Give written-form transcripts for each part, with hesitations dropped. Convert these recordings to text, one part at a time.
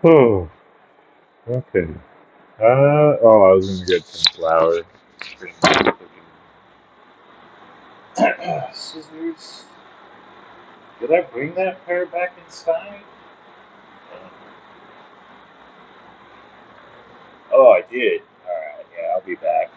Oh, okay. I was gonna get some flour. Scissors. Did I bring that pair back inside? Oh, I did. Alright, yeah, I'll be back.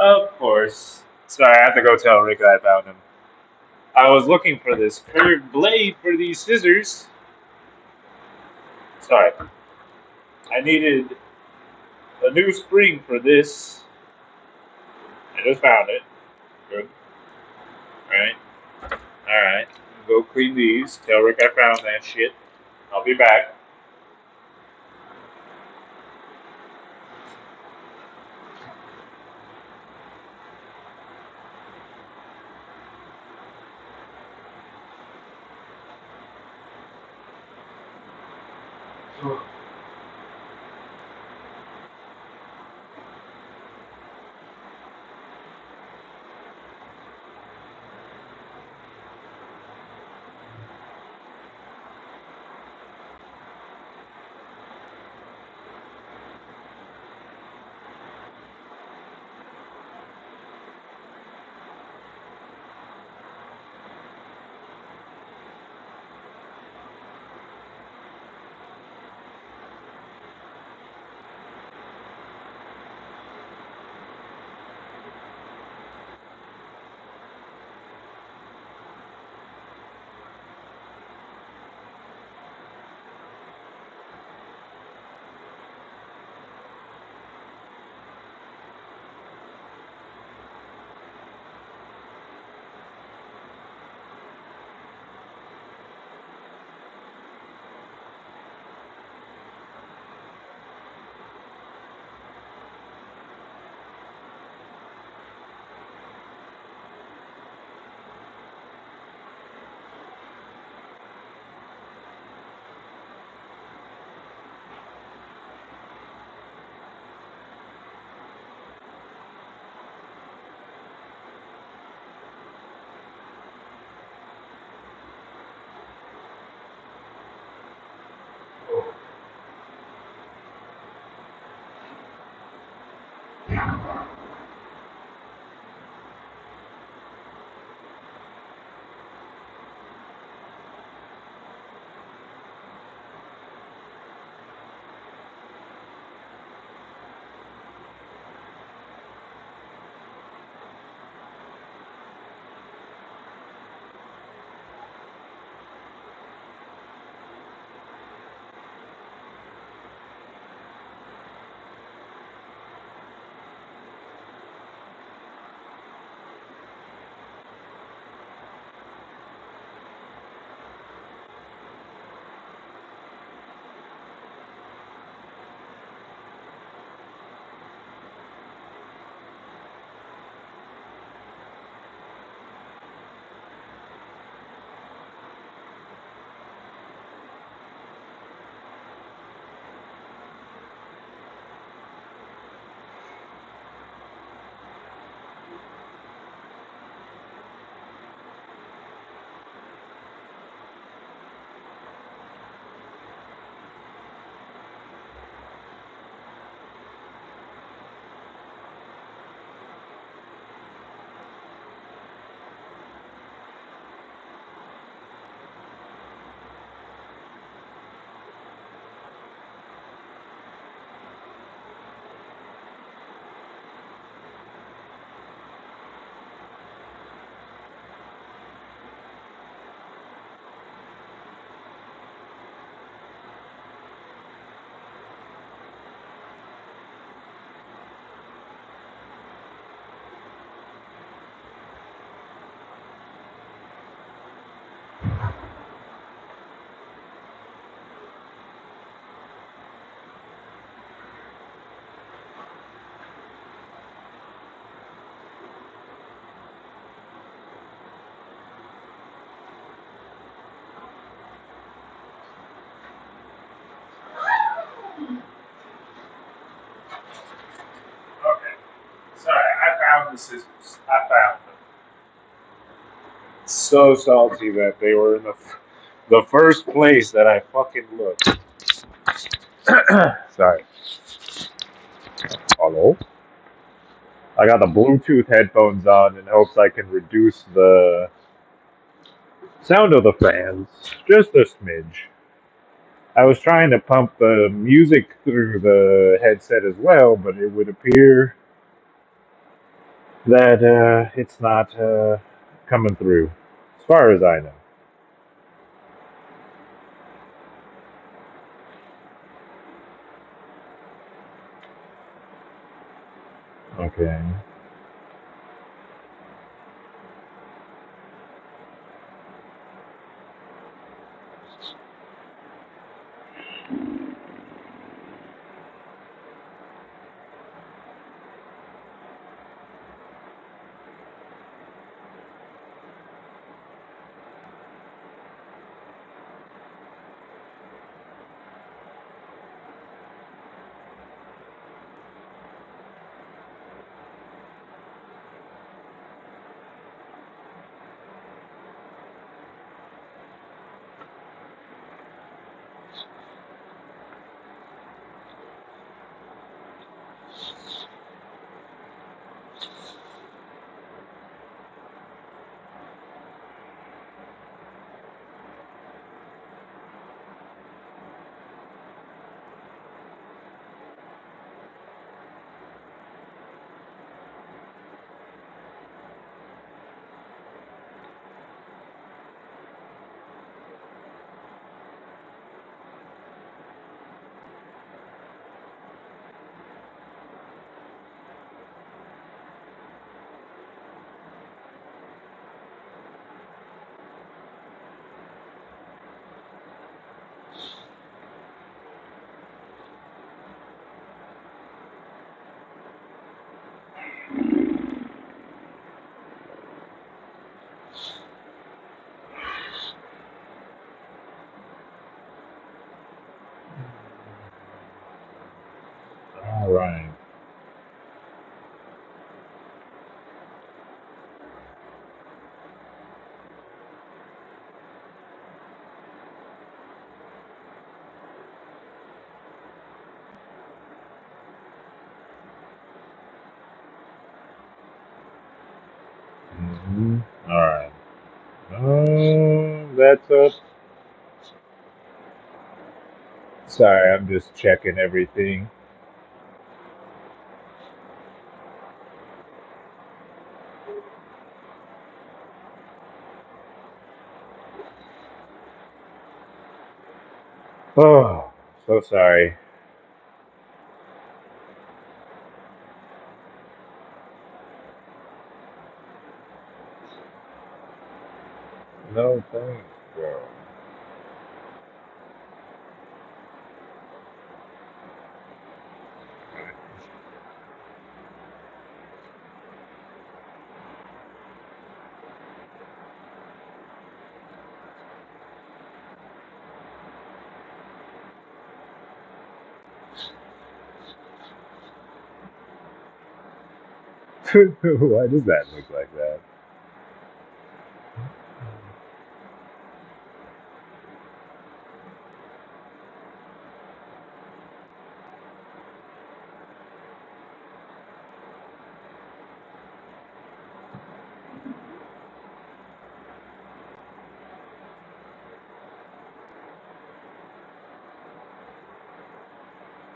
Of course. Sorry, I have to go tell Rick I found him. I was looking for this curved blade for these scissors. Sorry. I needed a new spring for this. I just found it. Good. Alright. Alright. Go clean these. Tell Rick I found that shit. I'll be back. Okay. Sorry, I found the scissors. I found them. So salty that they were in the first place that I fucking looked. Sorry. Hello? I got the Bluetooth headphones on in hopes I can reduce the sound of the fans just a smidge. I was trying to pump the music through the headset as well, but it would appear that it's not coming through, as far as I know. Okay. All right. All right. That's up. Sorry, I'm just checking everything. Oh, so sorry. No thanks, bro. Why does that look like that?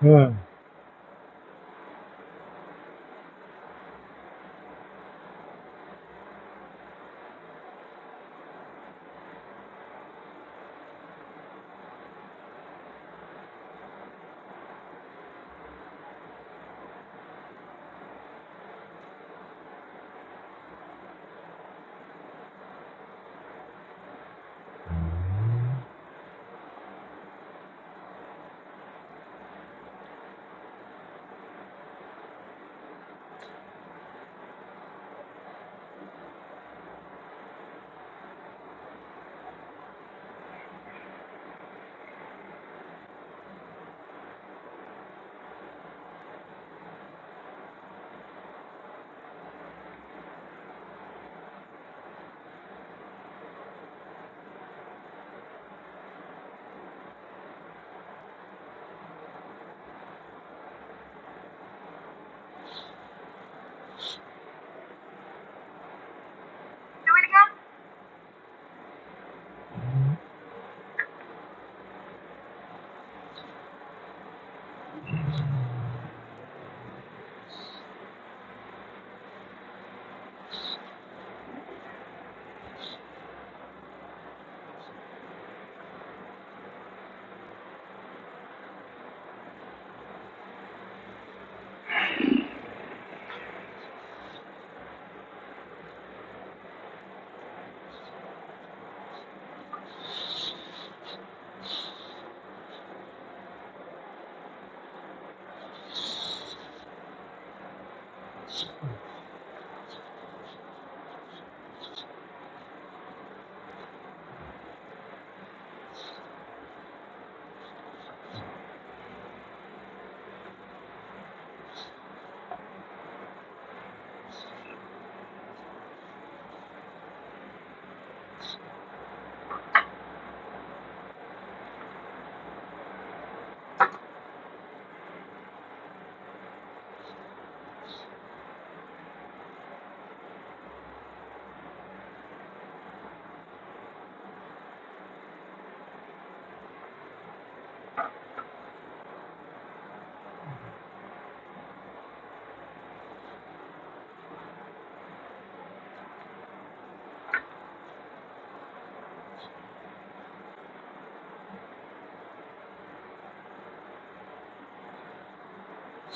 Hmm.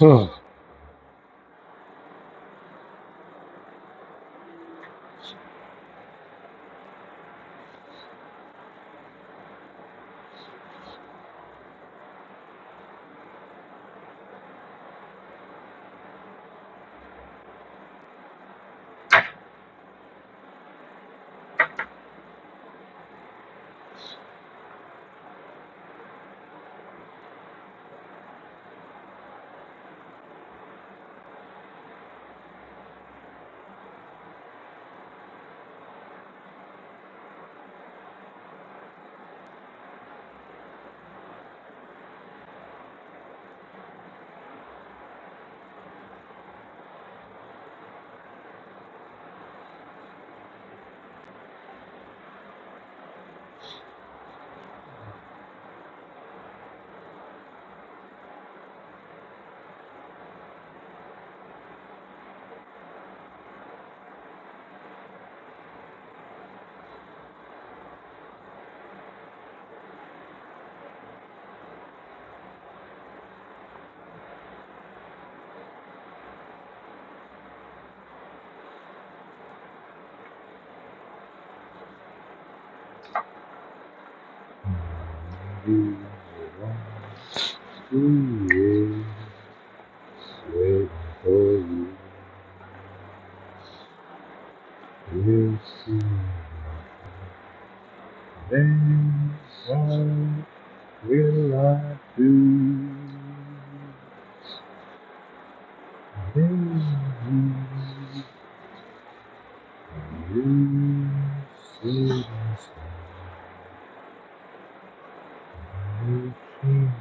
Oh. Waiting for you. We'll see. Then what will I do? Then you see you change.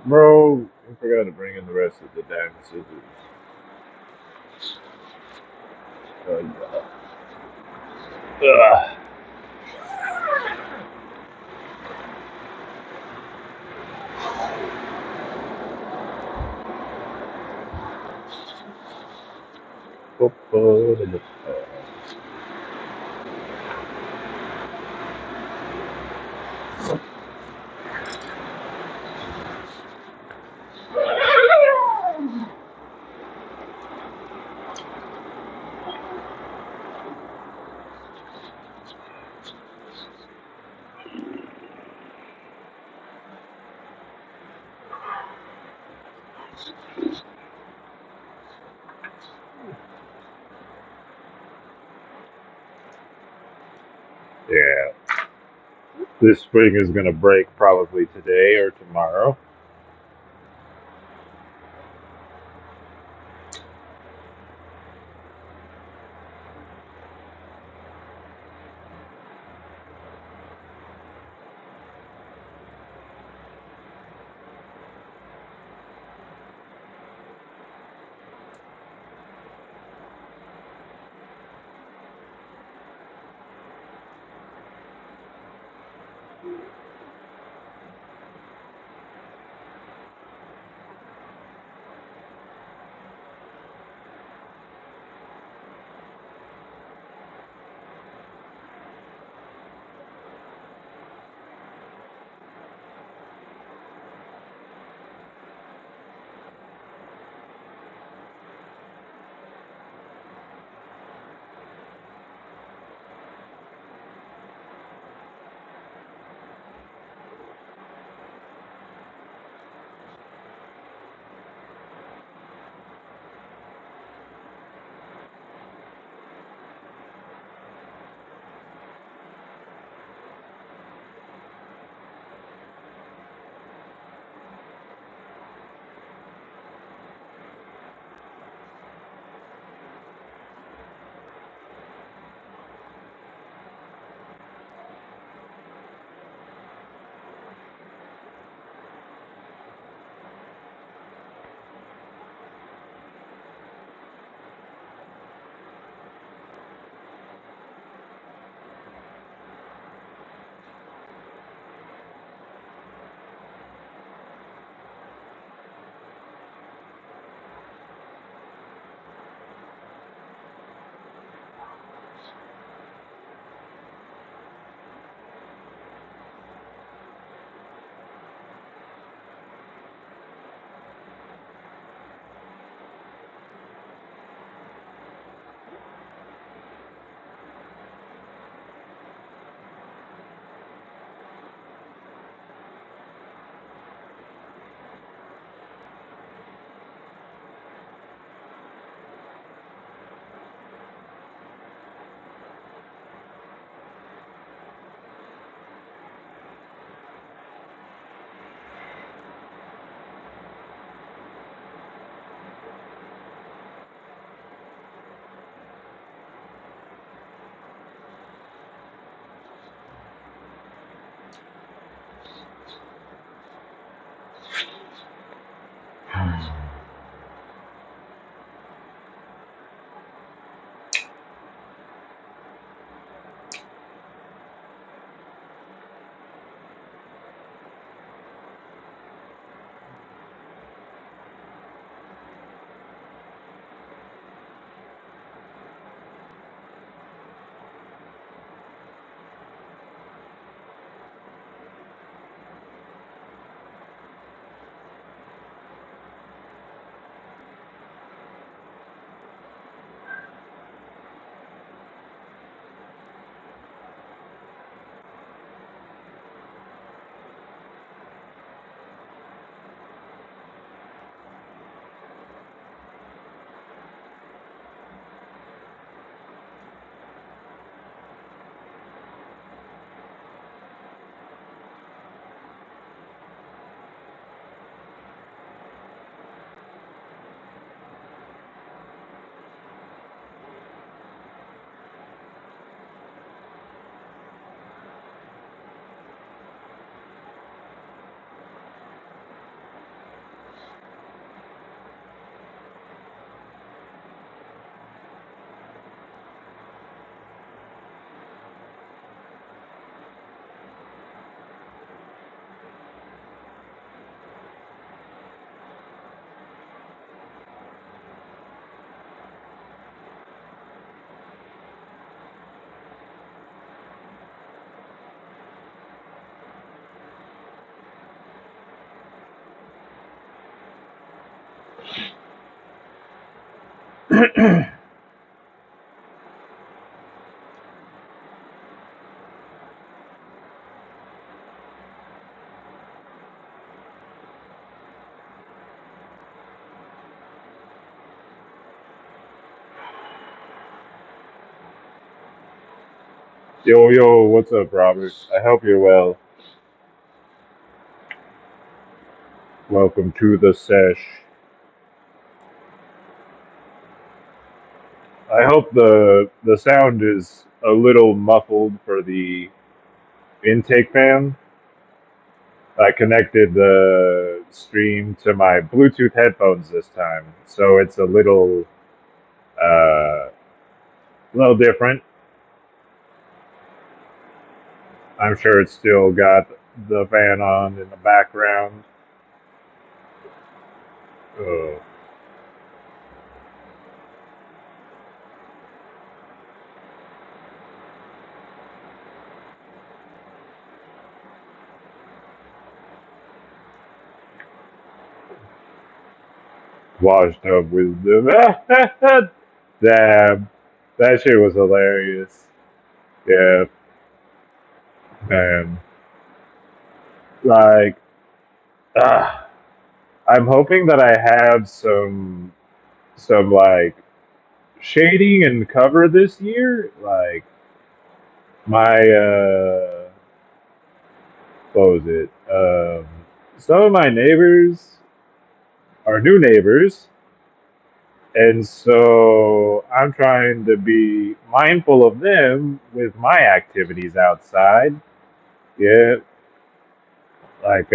Bro, I forgot to bring in the rest of the damn scissors. Ugh. Yeah, this spring is gonna break probably today or tomorrow. Yo, yo, what's up, Robert? I hope you're well. Welcome to the sesh. I hope the sound is a little muffled for the intake fan. I connected the stream to my Bluetooth headphones this time, so it's uh, little different. I'm sure it's still got the fan on in the background. Uh, washed up wisdom. Damn, that shit was hilarious. Yeah, man. Like, ah, I'm hoping that I have some like shading and cover this year. Like my what was it? Some of my neighbors are new neighbors, and so I'm trying to be mindful of them with my activities outside. Yeah, like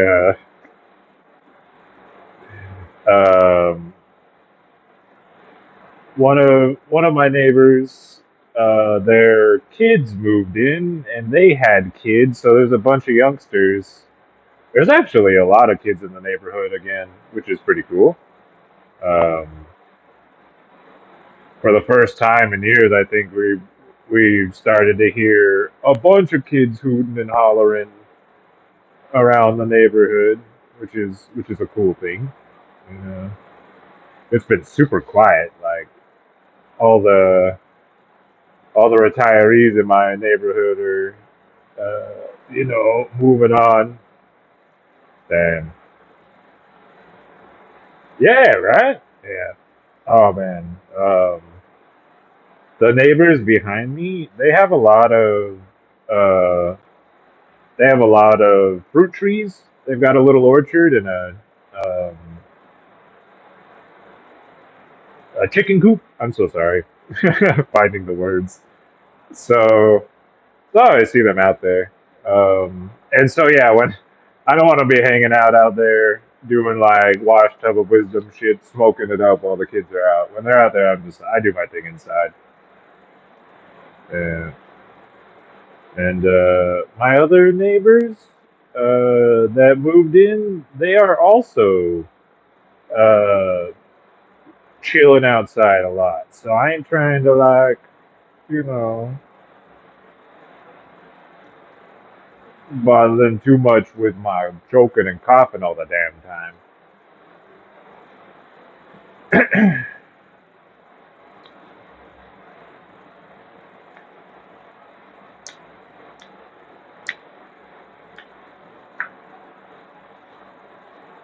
um, one of my neighbors, their kids moved in, and they had kids, so there's a bunch of youngsters. There's actually a lot of kids in the neighborhood again, which is pretty cool. Um, for the first time in years, I think we've started to hear a bunch of kids hooting and hollering around the neighborhood, which is a cool thing. You know, it's been super quiet. Like all the all the retirees in my neighborhood are, moving on. Damn. Yeah, right. Yeah. Oh man. The neighbors behind me, uh, they have a lot of fruit trees. They've got a little orchard and um, a chicken coop. I'm so sorry, finding the words. So, so I see them out there. And so yeah, when I don't want to be hanging out there doing like wash tub of wisdom shit, smoking it up while the kids are out. When they're out there, I do my thing inside. And my other neighbors that moved in, they are also uh, chilling outside a lot. So I ain't trying to like, you know, bother them too much with my choking and coughing all the damn time.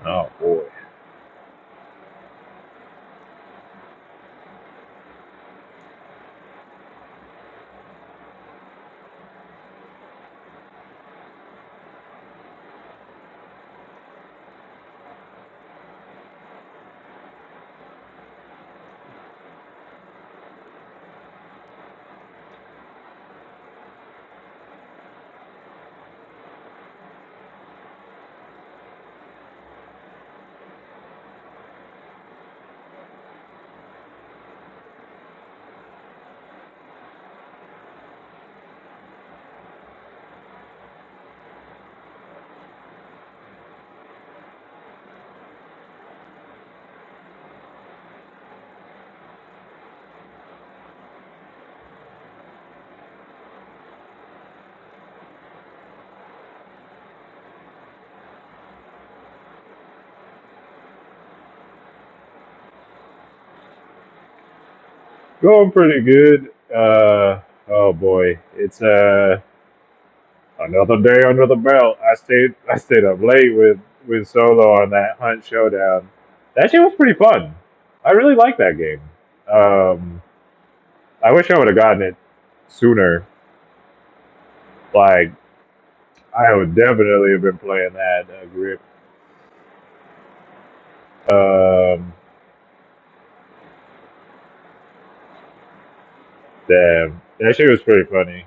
Oh boy. Going pretty good. Oh boy, it's another day under the belt. I stayed up late with Solo on that Hunt Showdown. That shit was pretty fun. I really like that game. Um, I wish I would have gotten it sooner. Like I would definitely have been playing that grip. Um, Damn, that shit was pretty funny.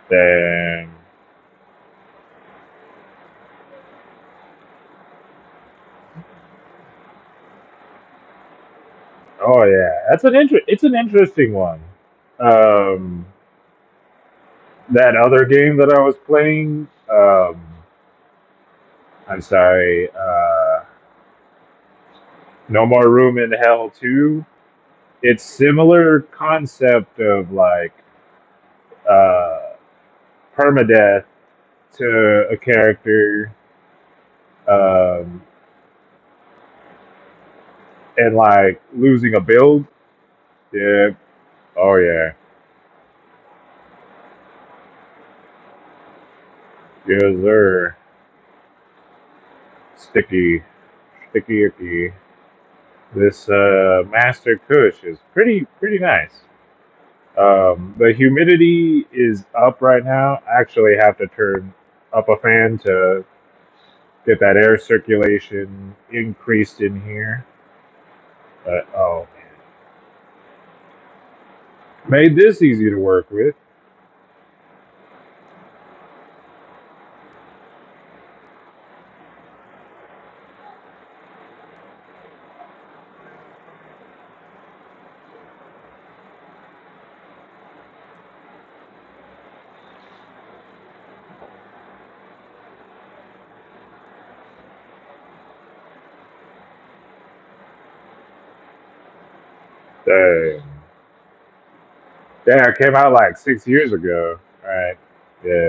Damn. Oh yeah, It's an interesting one. Um, that other game that I was playing. I'm sorry. No More Room in Hell 2. It's similar concept of like uh, permadeath to a character, um, and like losing a build. Yeah. Oh yeah. Yes, sir. Sticky, sticky icky. This Master Kush is pretty nice. The humidity is up right now. I actually have to turn up a fan to get that air circulation increased in here. But oh man, made this easy to work with. Dang. Yeah, it came out like 6 years ago. Right. Yeah.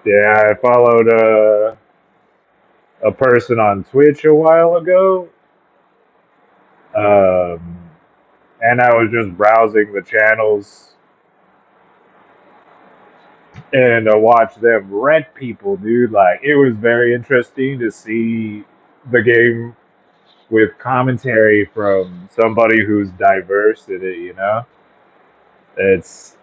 Yeah, I followed a person on Twitch a while ago. Um, and I was just browsing the channels and watch them rent people, dude. Like it was very interesting to see the game with commentary from somebody who's diverse in it. It's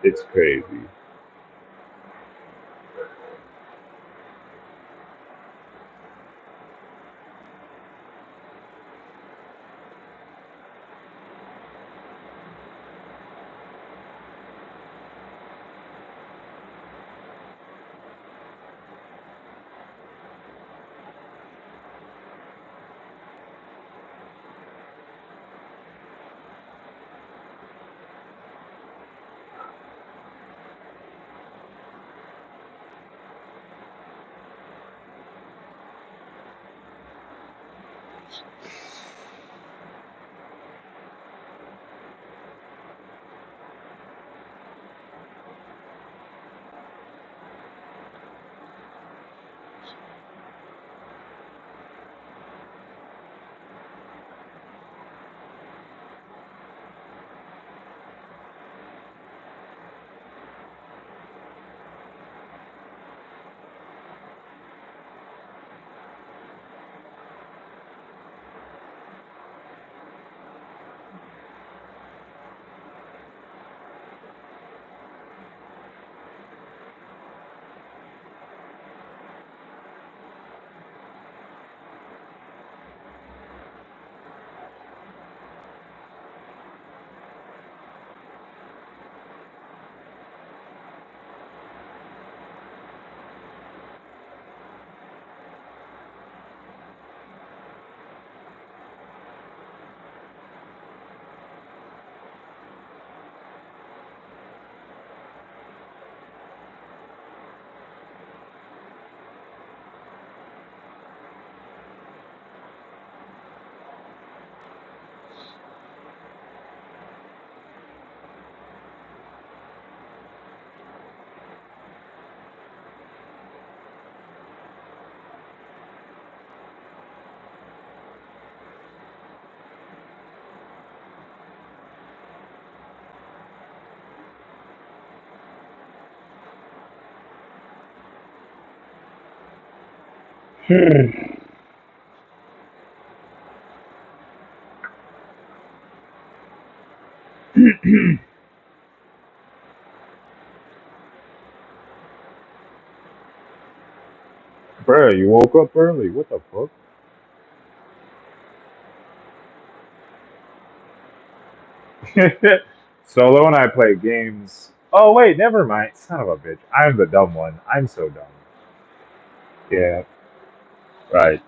it's crazy. Bruh, you woke up early. What the fuck? Solo and I play games. Oh wait, never mind. Son of a bitch. I'm the dumb one. I'm so dumb. Yeah, right.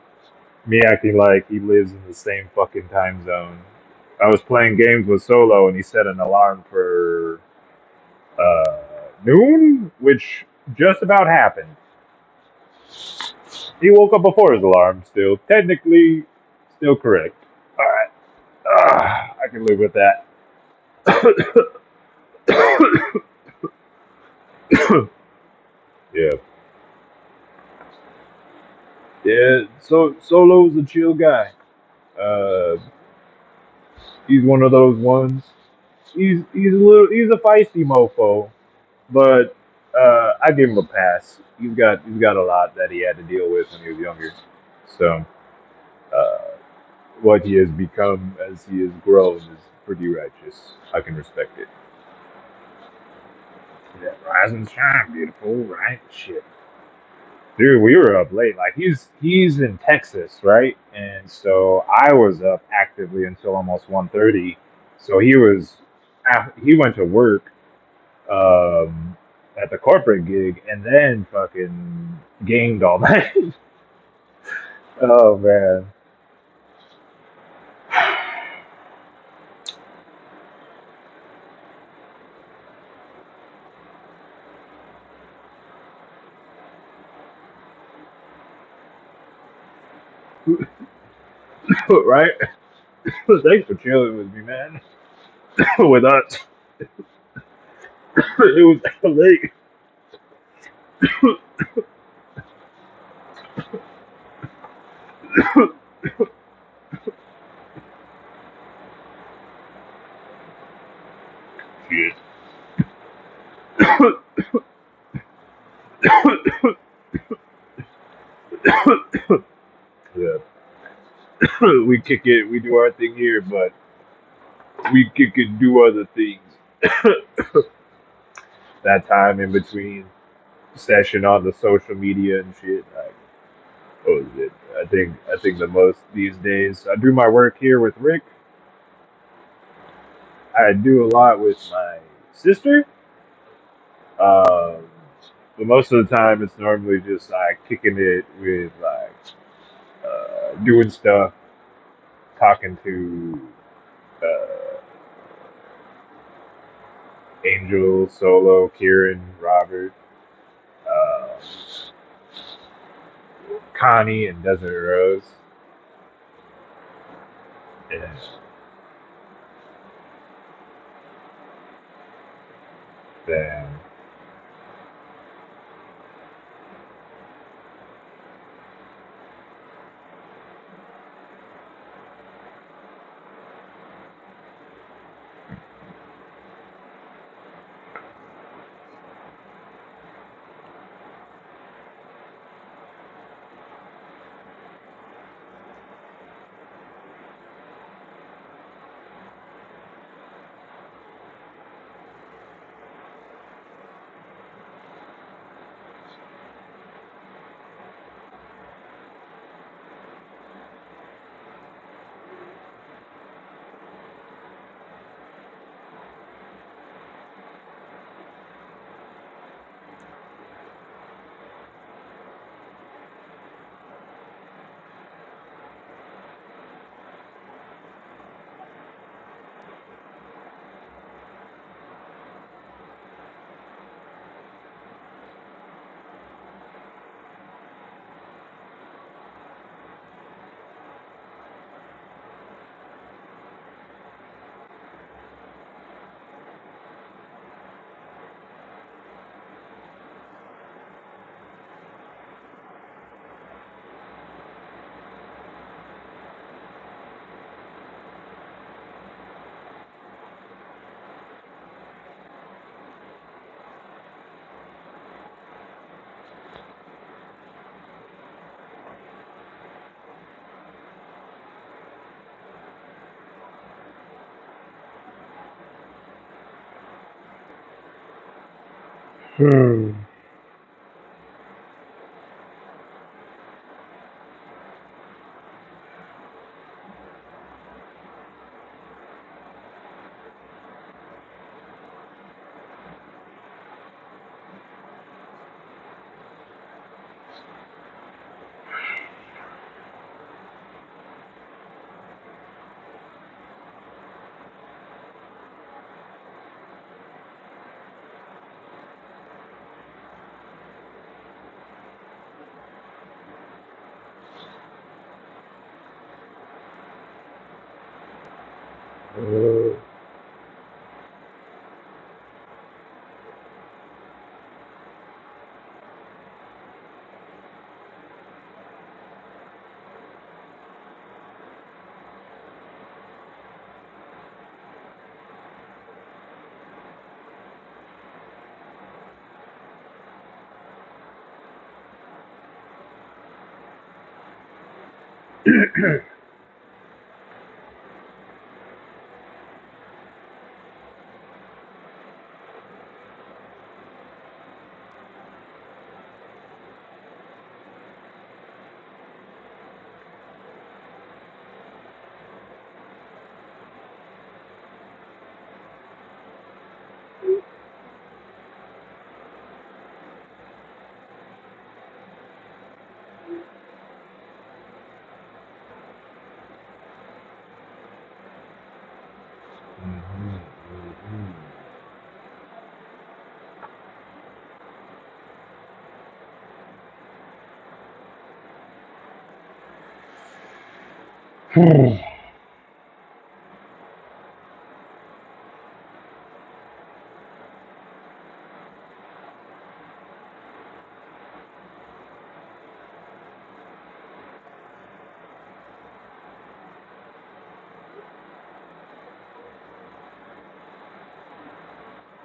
Me acting like he lives in the same fucking time zone. I was playing games with Solo and he set an alarm for uh, noon, which just about happened. He woke up before his alarm. Still, technically, still correct. All right, I can live with that. Yeah, yeah. So Solo's a chill guy. Uh, he's one of those ones. He's a feisty mofo, but I give him a pass. He's got a lot that he had to deal with when he was younger. So uh, what he has become as he has grown is pretty righteous. I can respect it. Yeah, rise and shine, beautiful, right? Shit. Dude, we were up late. Like he's in Texas, right? And so I was up actively until almost 1:30. So he went to work at the corporate gig and then fucking gamed all night. Oh man. Right? Thanks for chilling with me, man. With us. It was late. Shit. Yeah. We kick it, we do our thing here, but we kick it, do other things. That time in between session on the social media and shit. Like, what was it? I think the most these days. I do my work here with Rick. I do a lot with my sister. Um, but most of the time, it's normally just like kicking it with like doing stuff, talking to uh, Angel, Solo, Kieran, Robert, uh, Connie, and Desert Rose. And then Hmm.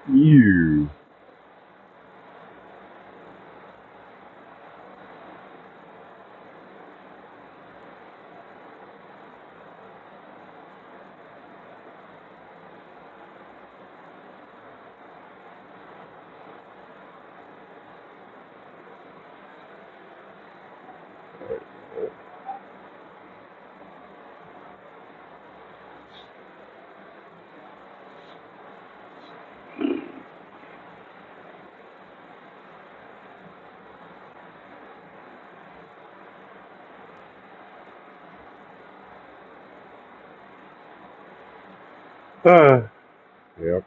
You. Yep.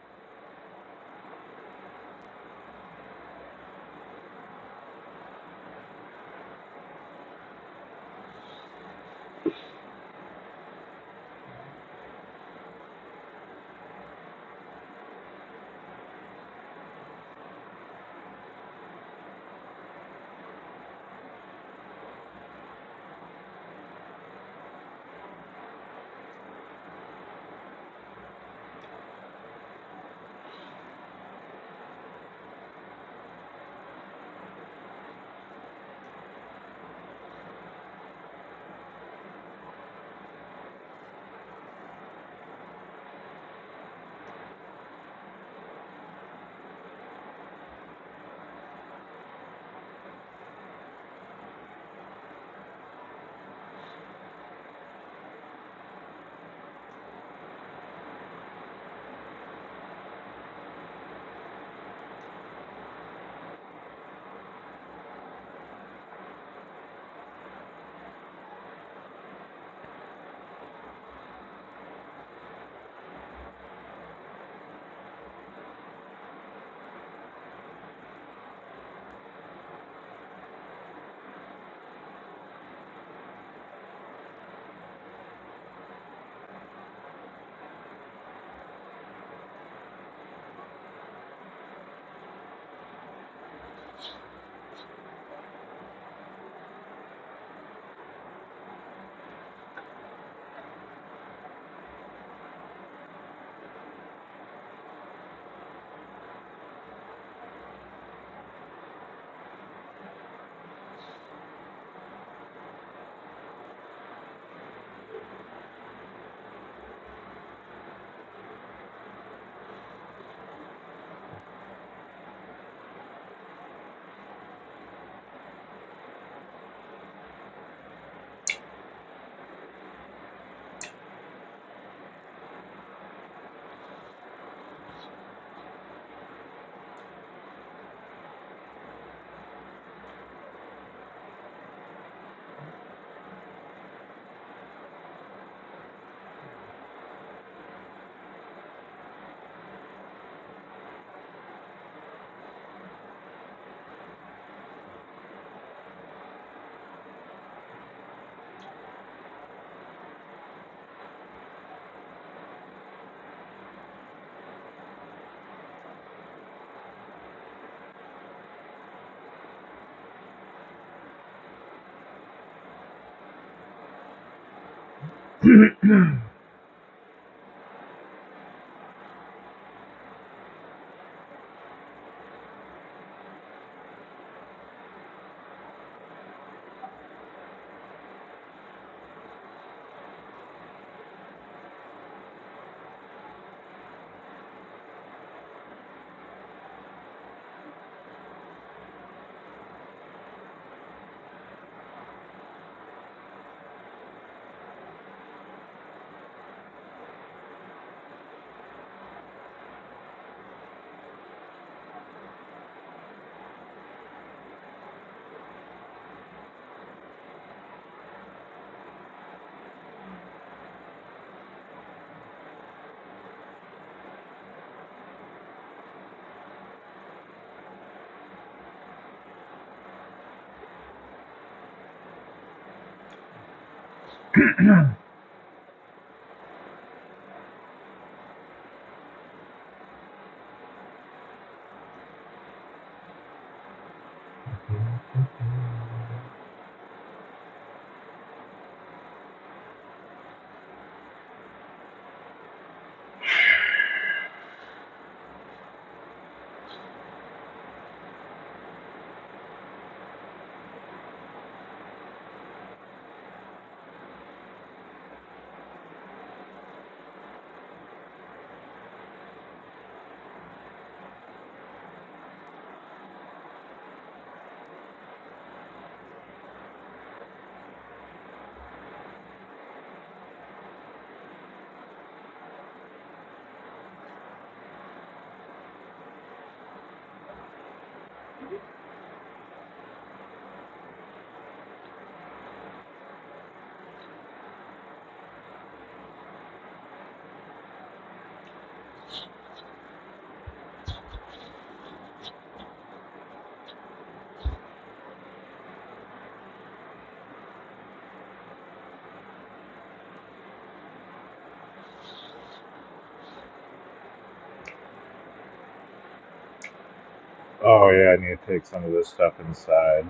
Oh yeah, I need to take some of this stuff inside.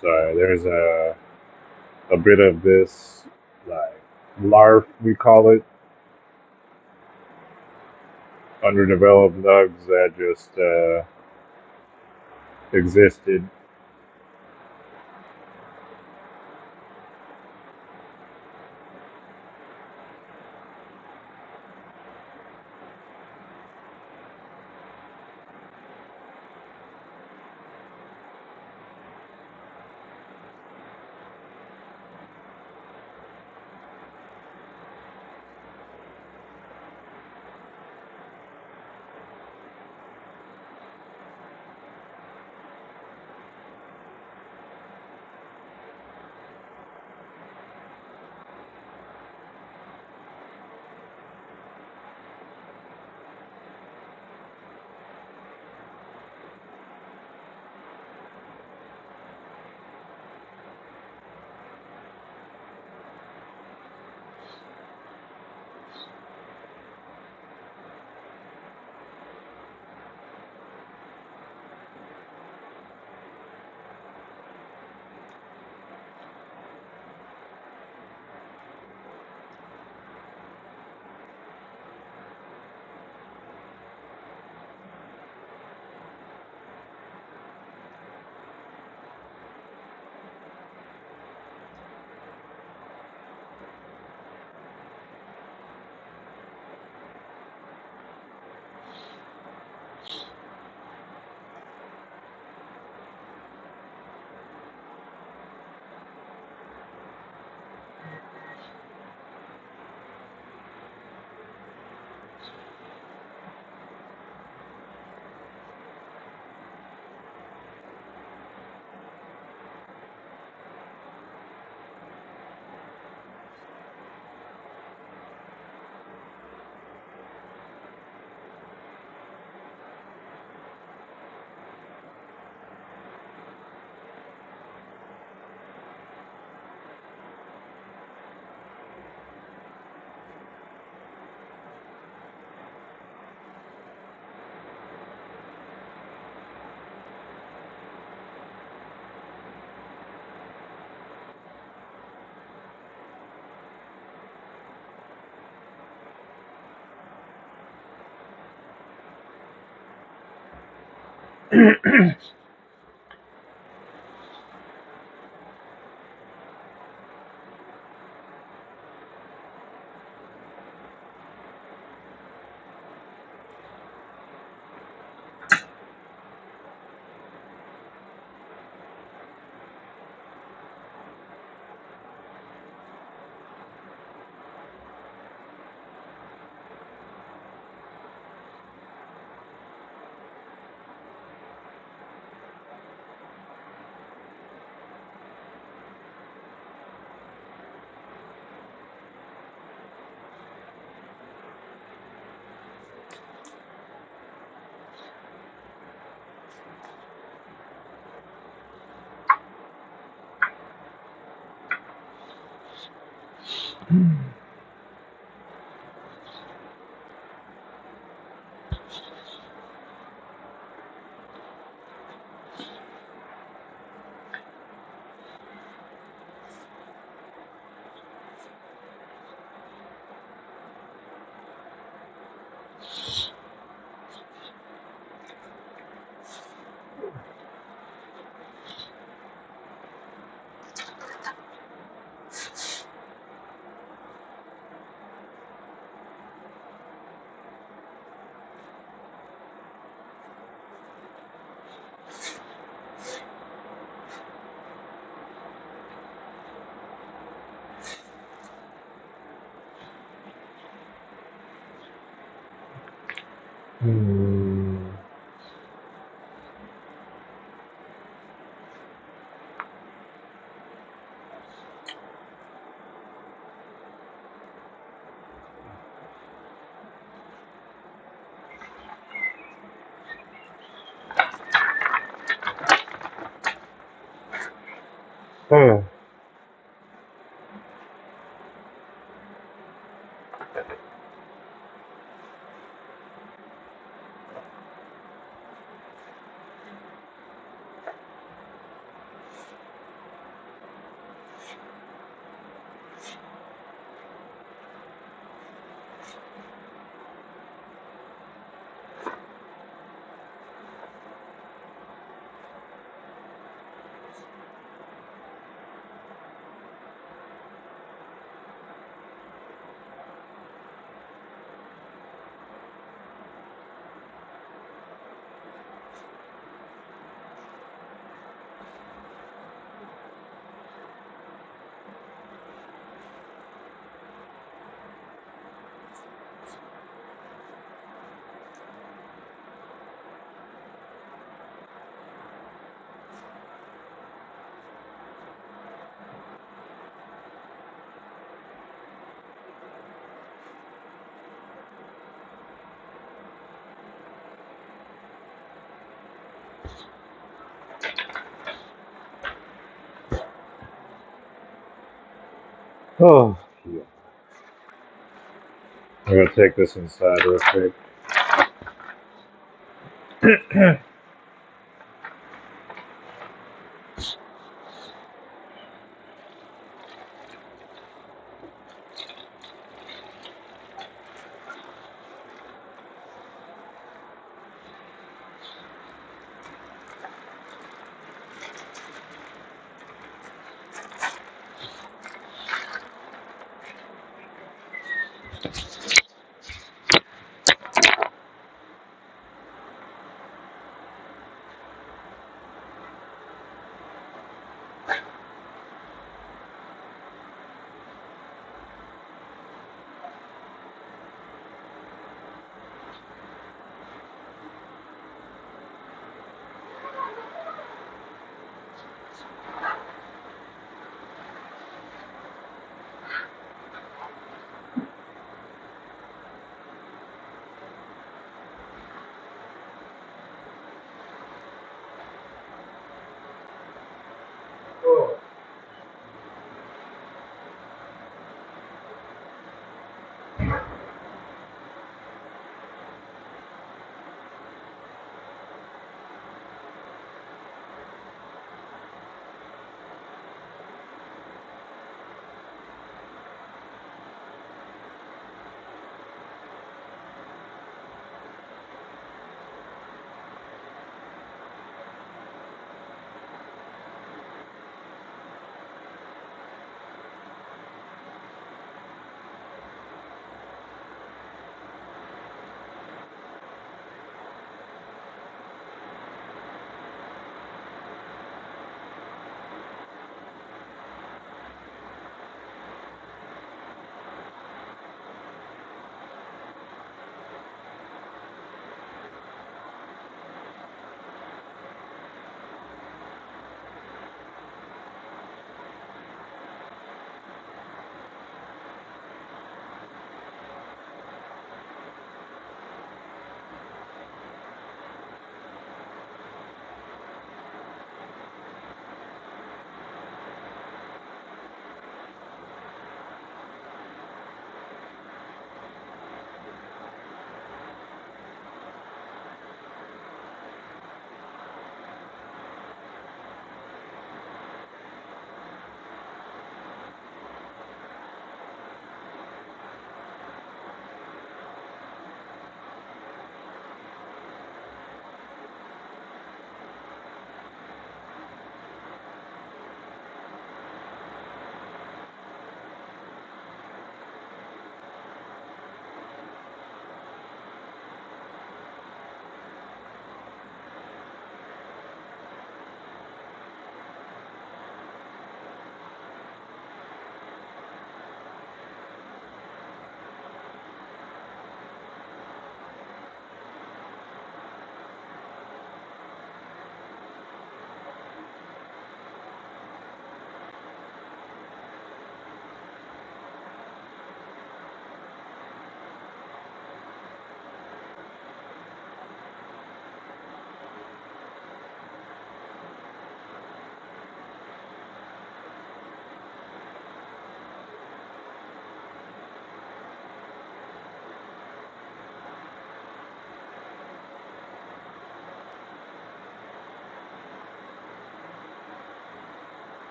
So there's a bit of this like larf we call it, underdeveloped nugs that just existed. Hmm. Oh. Oh. Yeah. I'm gonna take this inside real quick.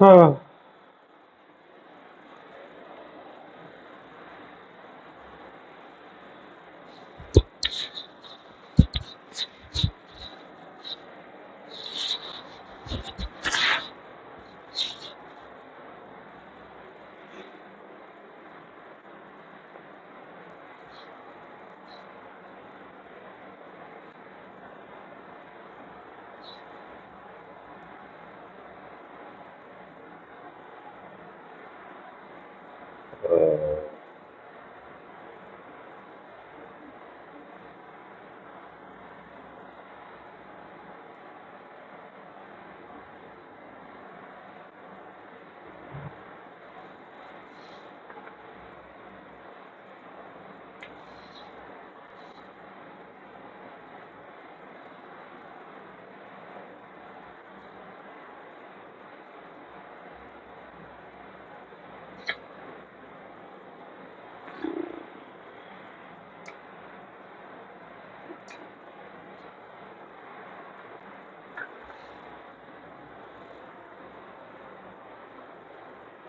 Oh.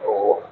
Oh.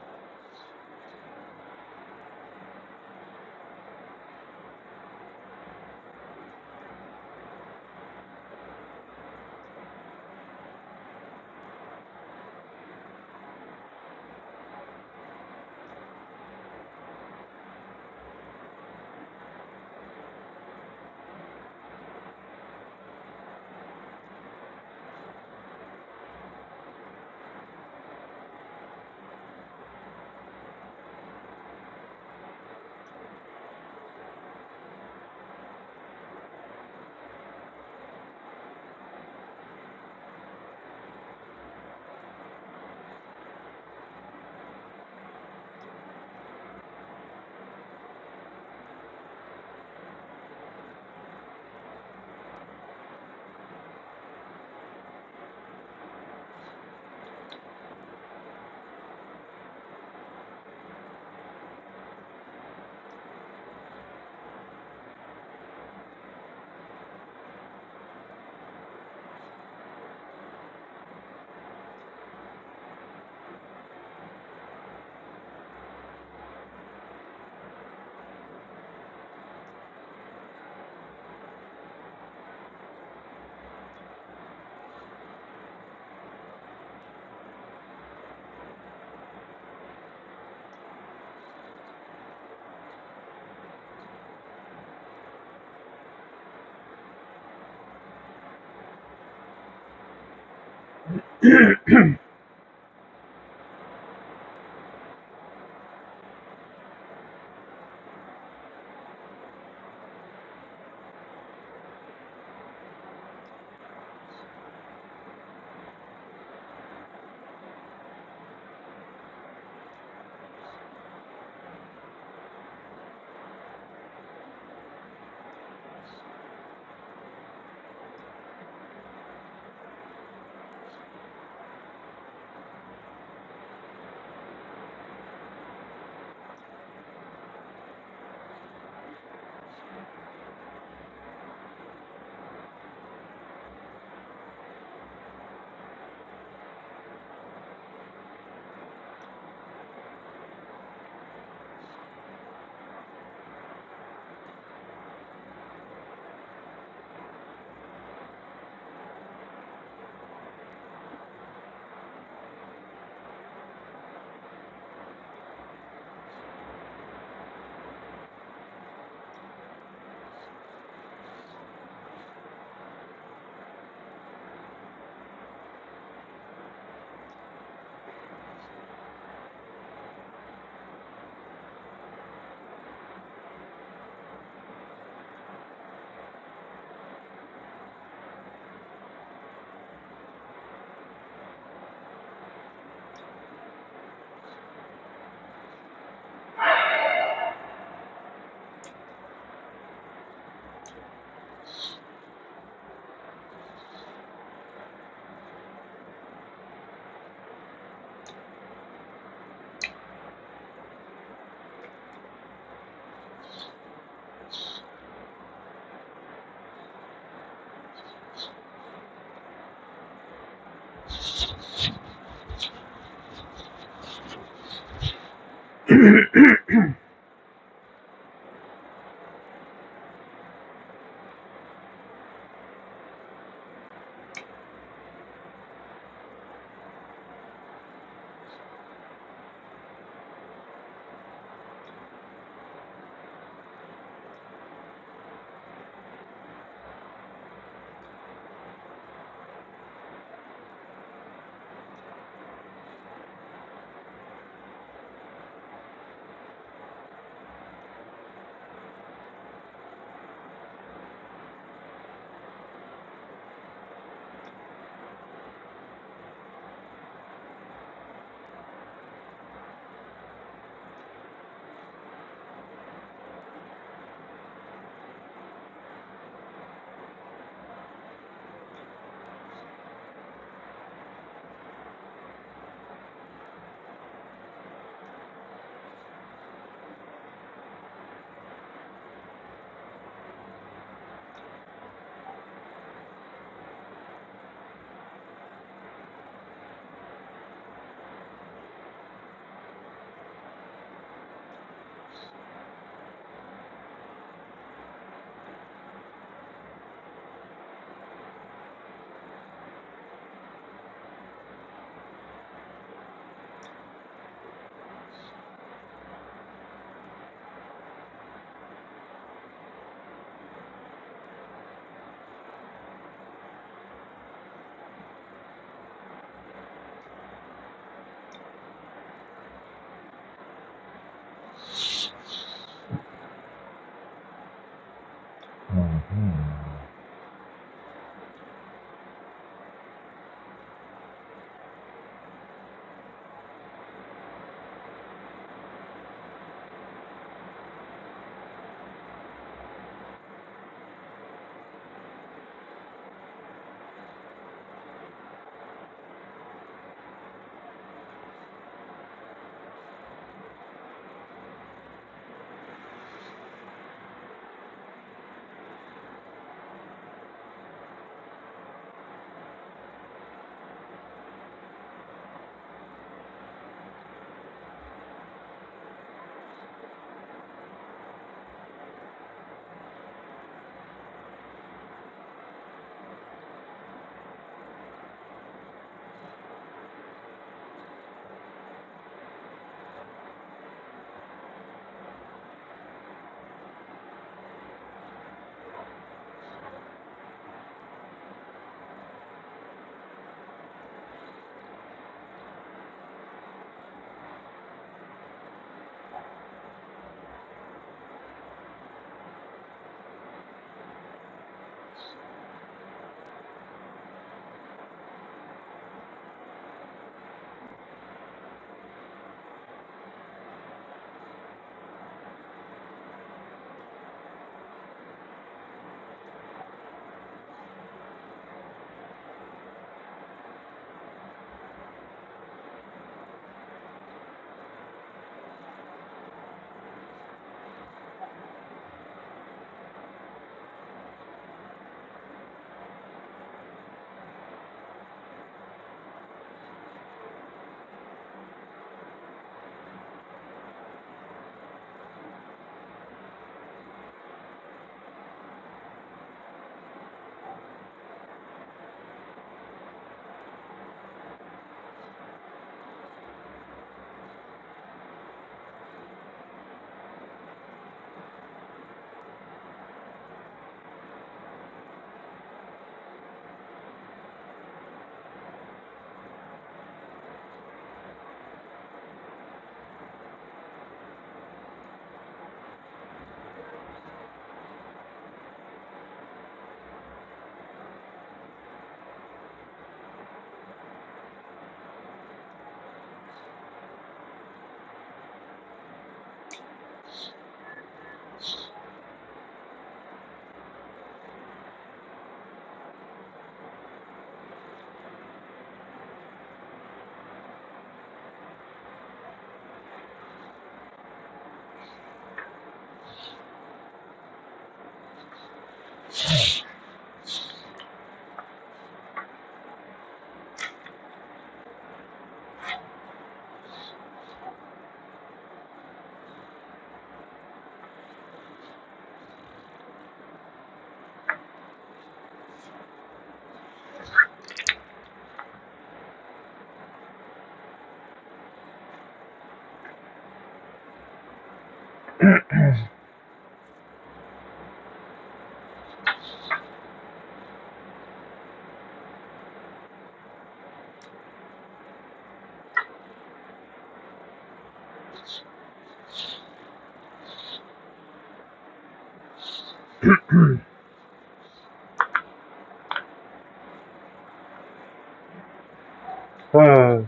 uh,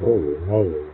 Holy moly.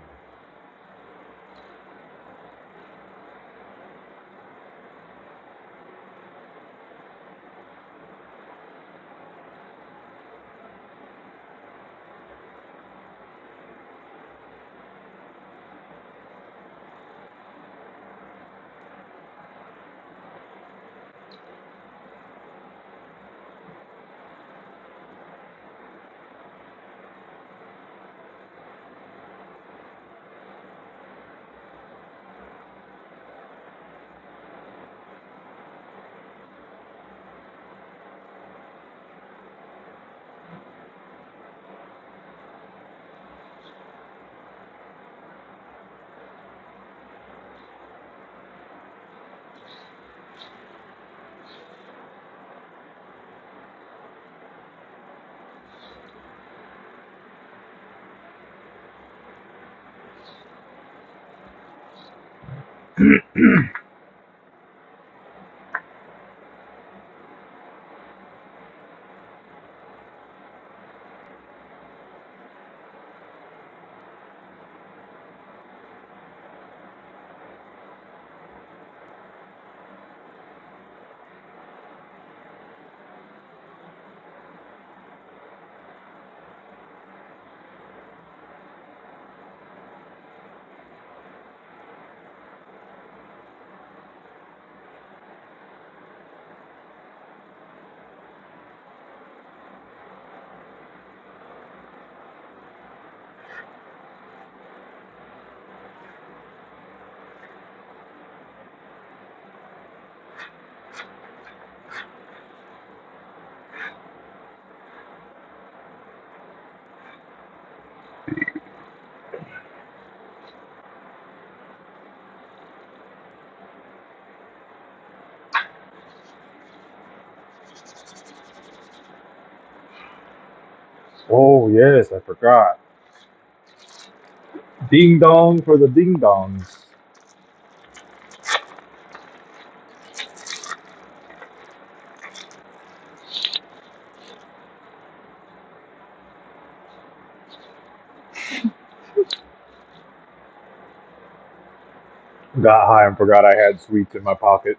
Oh, yes, I forgot. Ding dong for the ding dongs. Got high and forgot I had sweets in my pocket.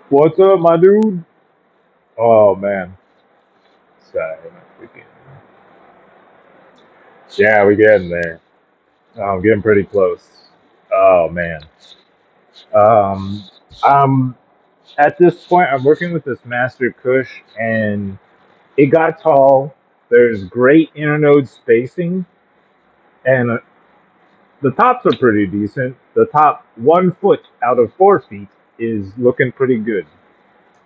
What's up, my dude? Oh, man. Sorry, yeah, we getting there. I'm getting pretty close. Oh, man. Um, I'm at this point. I'm working with this master Kush, and it got tall. There's great internode spacing, and the tops are pretty decent. The top 1 foot out of 4 feet is looking pretty good.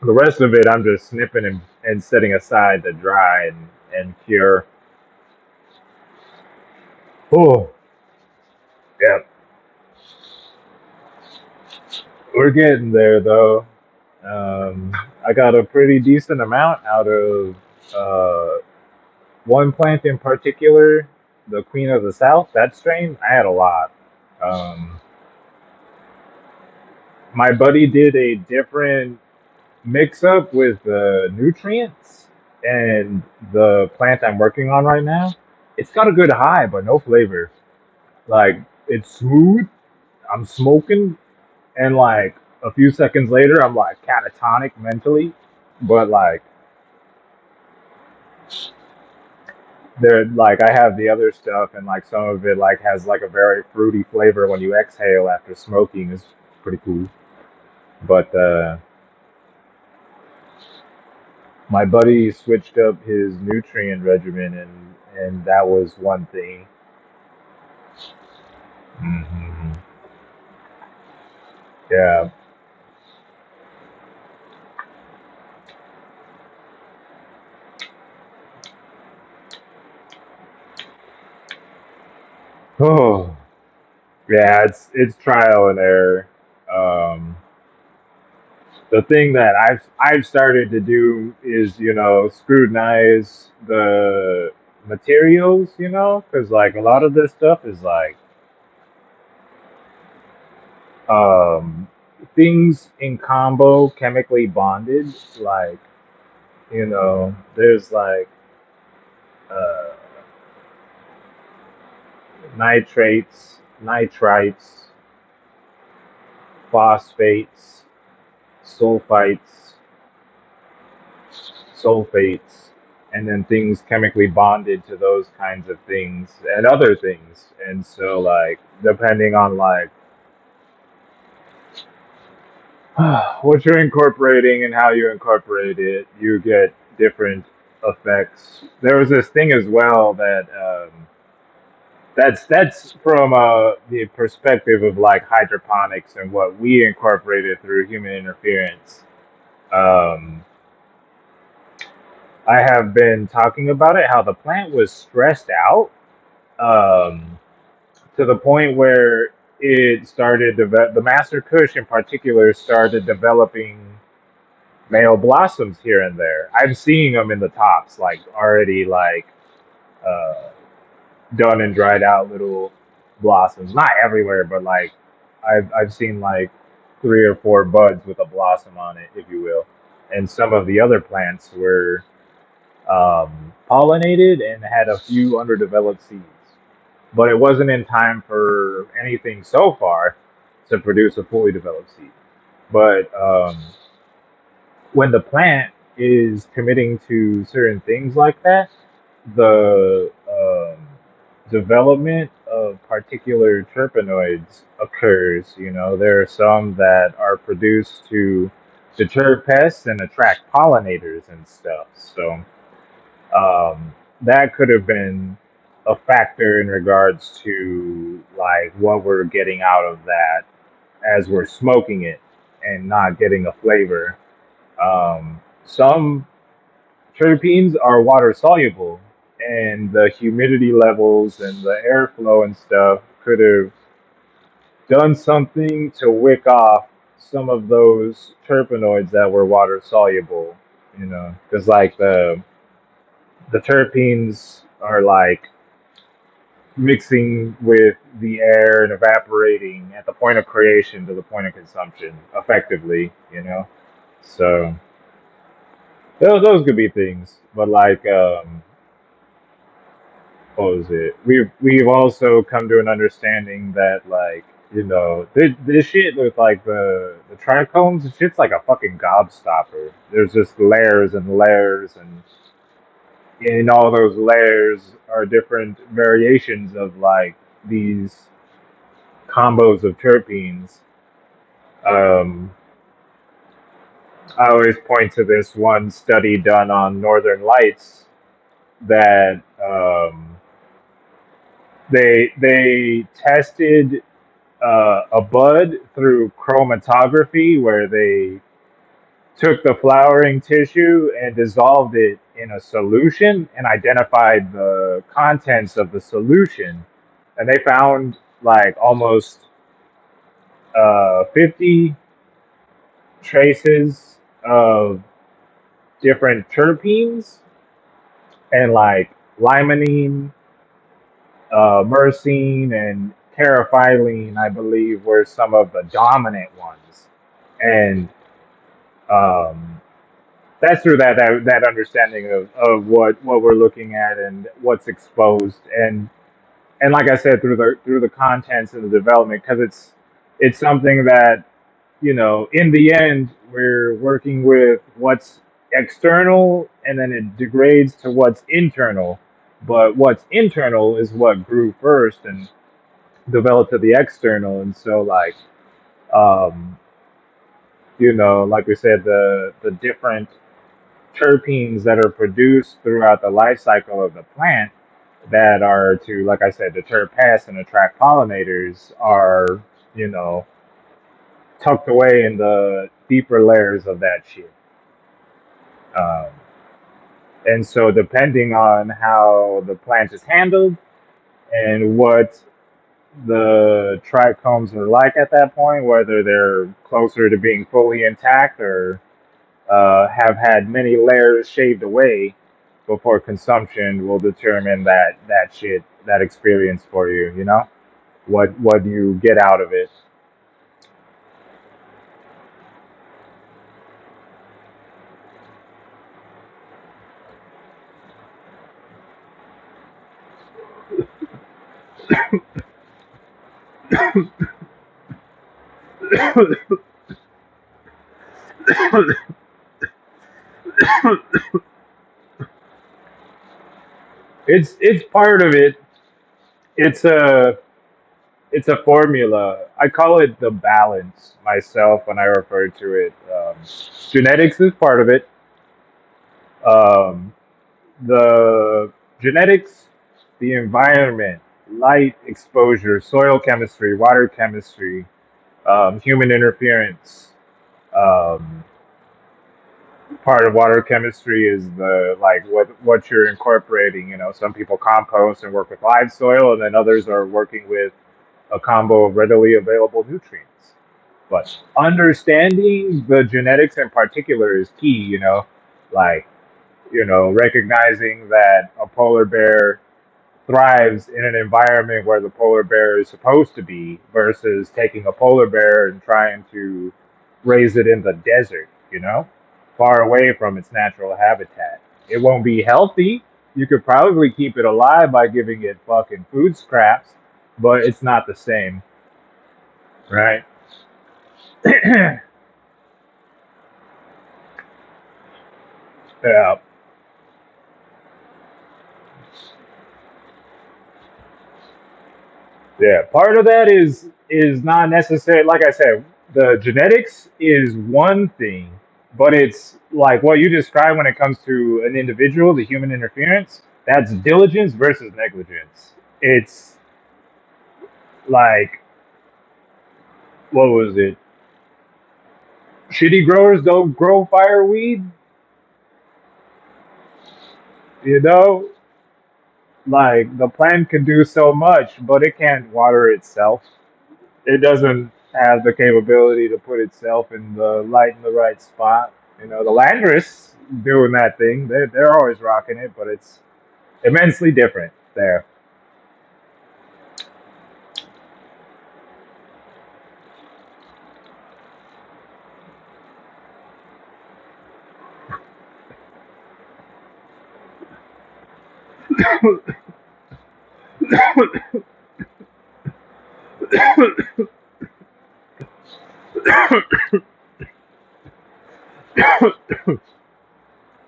The rest of it, I'm just snipping and setting aside to dry and cure. Oh, yeah, we're getting there though. I got a pretty decent amount out of uh, one plant in particular, the Queen of the South. That strain, I had a lot. Um, my buddy did a different mix up with nutrients, and the plant I'm working on right now, it's got a good high, but no flavor. Like, it's smooth. I'm smoking, and like a few seconds later, I'm like catatonic mentally. But like, there, like I have the other stuff, and like some of it like has like a very fruity flavor when you exhale after smoking. Is pretty cool. But my buddy switched up his nutrient regimen, and that was one thing. Hmm. Yeah. Oh, yeah, it's trial and error. Um, the thing that I've started to do is scrutinize the materials, because like a lot of this stuff is like um, things in combo chemically bonded, like there's like uh, nitrates, nitrites, phosphates, sulfites, sulfates, and then things chemically bonded to those kinds of things and other things. And so, like, depending on like what you're incorporating and how you incorporate it, you get different effects. There was this thing as well that that's from the perspective of like hydroponics and what we incorporated through human interference. Um, I have been talking about it, how the plant was stressed out um, to the point where it started, the Master Kush in particular started developing male blossoms here and there. I'm seeing them in the tops, like already like uh, done and dried out little blossoms. Not everywhere, but like I've seen like 3 or 4 buds with a blossom on it, if you will. And some of the other plants were pollinated and had a few underdeveloped seeds. But it wasn't in time for anything so far to produce a fully developed seed. But when the plant is committing to certain things like that, the development of particular terpenoids occurs. There are some that are produced to deter pests and attract pollinators and stuff. So that could have been a factor in regards to like what we're getting out of that as we're smoking it and not getting a flavor. Some terpenes are water soluble, and the humidity levels and the airflow and stuff could have done something to wick off some of those terpenoids that were water soluble. Because like the terpenes are like mixing with the air and evaporating at the point of creation to the point of consumption effectively. So those could be things, but like what was it? We've also come to an understanding that like this shit with like the trichomes, this shit's like a fucking gobstopper. There's just layers and layers, and in all those layers are different variations of like these combos of terpenes. Um, I always point to this one study done on Northern Lights that they tested a bud through chromatography, where they took the flowering tissue and dissolved it in a solution and identified the contents of the solution, and they found like almost 50 traces of different terpenes, and like limonene, myrcene, and terephthalene, I believe, were some of the dominant ones. And um, that's through that understanding of what we're looking at and what's exposed, and like I said, through the contents and the development, because it's something that in the end we're working with what's external, and then it degrades to what's internal. But what's internal is what grew first and developed to the external, and so like um, like we said, the different terpenes that are produced throughout the life cycle of the plant that are to, like I said, deter pests and attract pollinators are, you know, tucked away in the deeper layers of that shit. Um, and so, depending on how the plant is handled and what the trichomes are like at that point, whether they're closer to being fully intact or have had many layers shaved away before consumption will determine that experience for you. You know what you get out of it. It's part of it. It's a formula. I call it the balance myself when I refer to it. Genetics is part of it. Um, the genetics, the environment, light exposure, soil chemistry, water chemistry, human interference. Um, Part of water chemistry is the like what you're incorporating. You know, some people compost and work with live soil, and then others are working with a combo of readily available nutrients. But understanding the genetics in particular is key. Like recognizing that a polar bear thrives in an environment where the polar bear is supposed to be versus taking a polar bear and trying to raise it in the desert, far away from its natural habitat. It won't be healthy. You could probably keep it alive by giving it fucking food scraps, but it's not the same, right? Yeah. Yeah, part of that is not necessary. Like I said, the genetics is one thing, but it's like what you described when it comes to an individual, the human interference. That's diligence versus negligence. It's like what was it? Shitty growers don't grow fireweed. You know, like the plant can do so much, but it can't water itself. It doesn't have the capability to put itself in the light in the right spot. The Landris doing that thing, they're always rocking it, but it's immensely different there.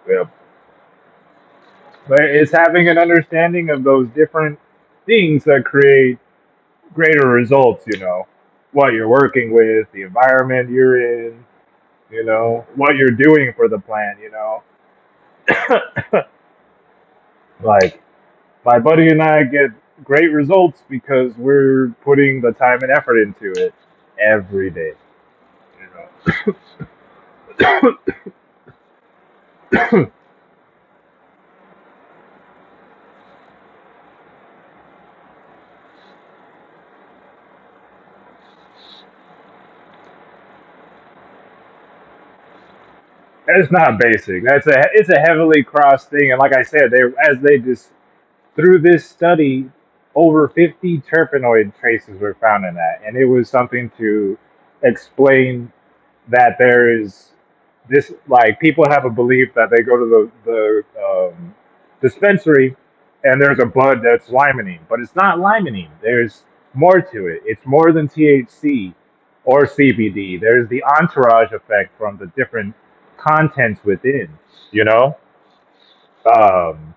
Yeah. But it's having an understanding of those different things that create greater results, what you're working with, the environment you're in, what you're doing for the plant. Like my buddy and I get great results because we're putting the time and effort into it every day. It's not basic. It's a heavily crossed thing, and like I said, they just through this study, over 50 terpenoid traces were found in that, and it was something to explain that there is this like people have a belief that they go to the dispensary and there's a bud that's limonene, but it's not limonene. There's more to it. It's more than THC or CBD. There's the entourage effect from the different contents within. You know, um,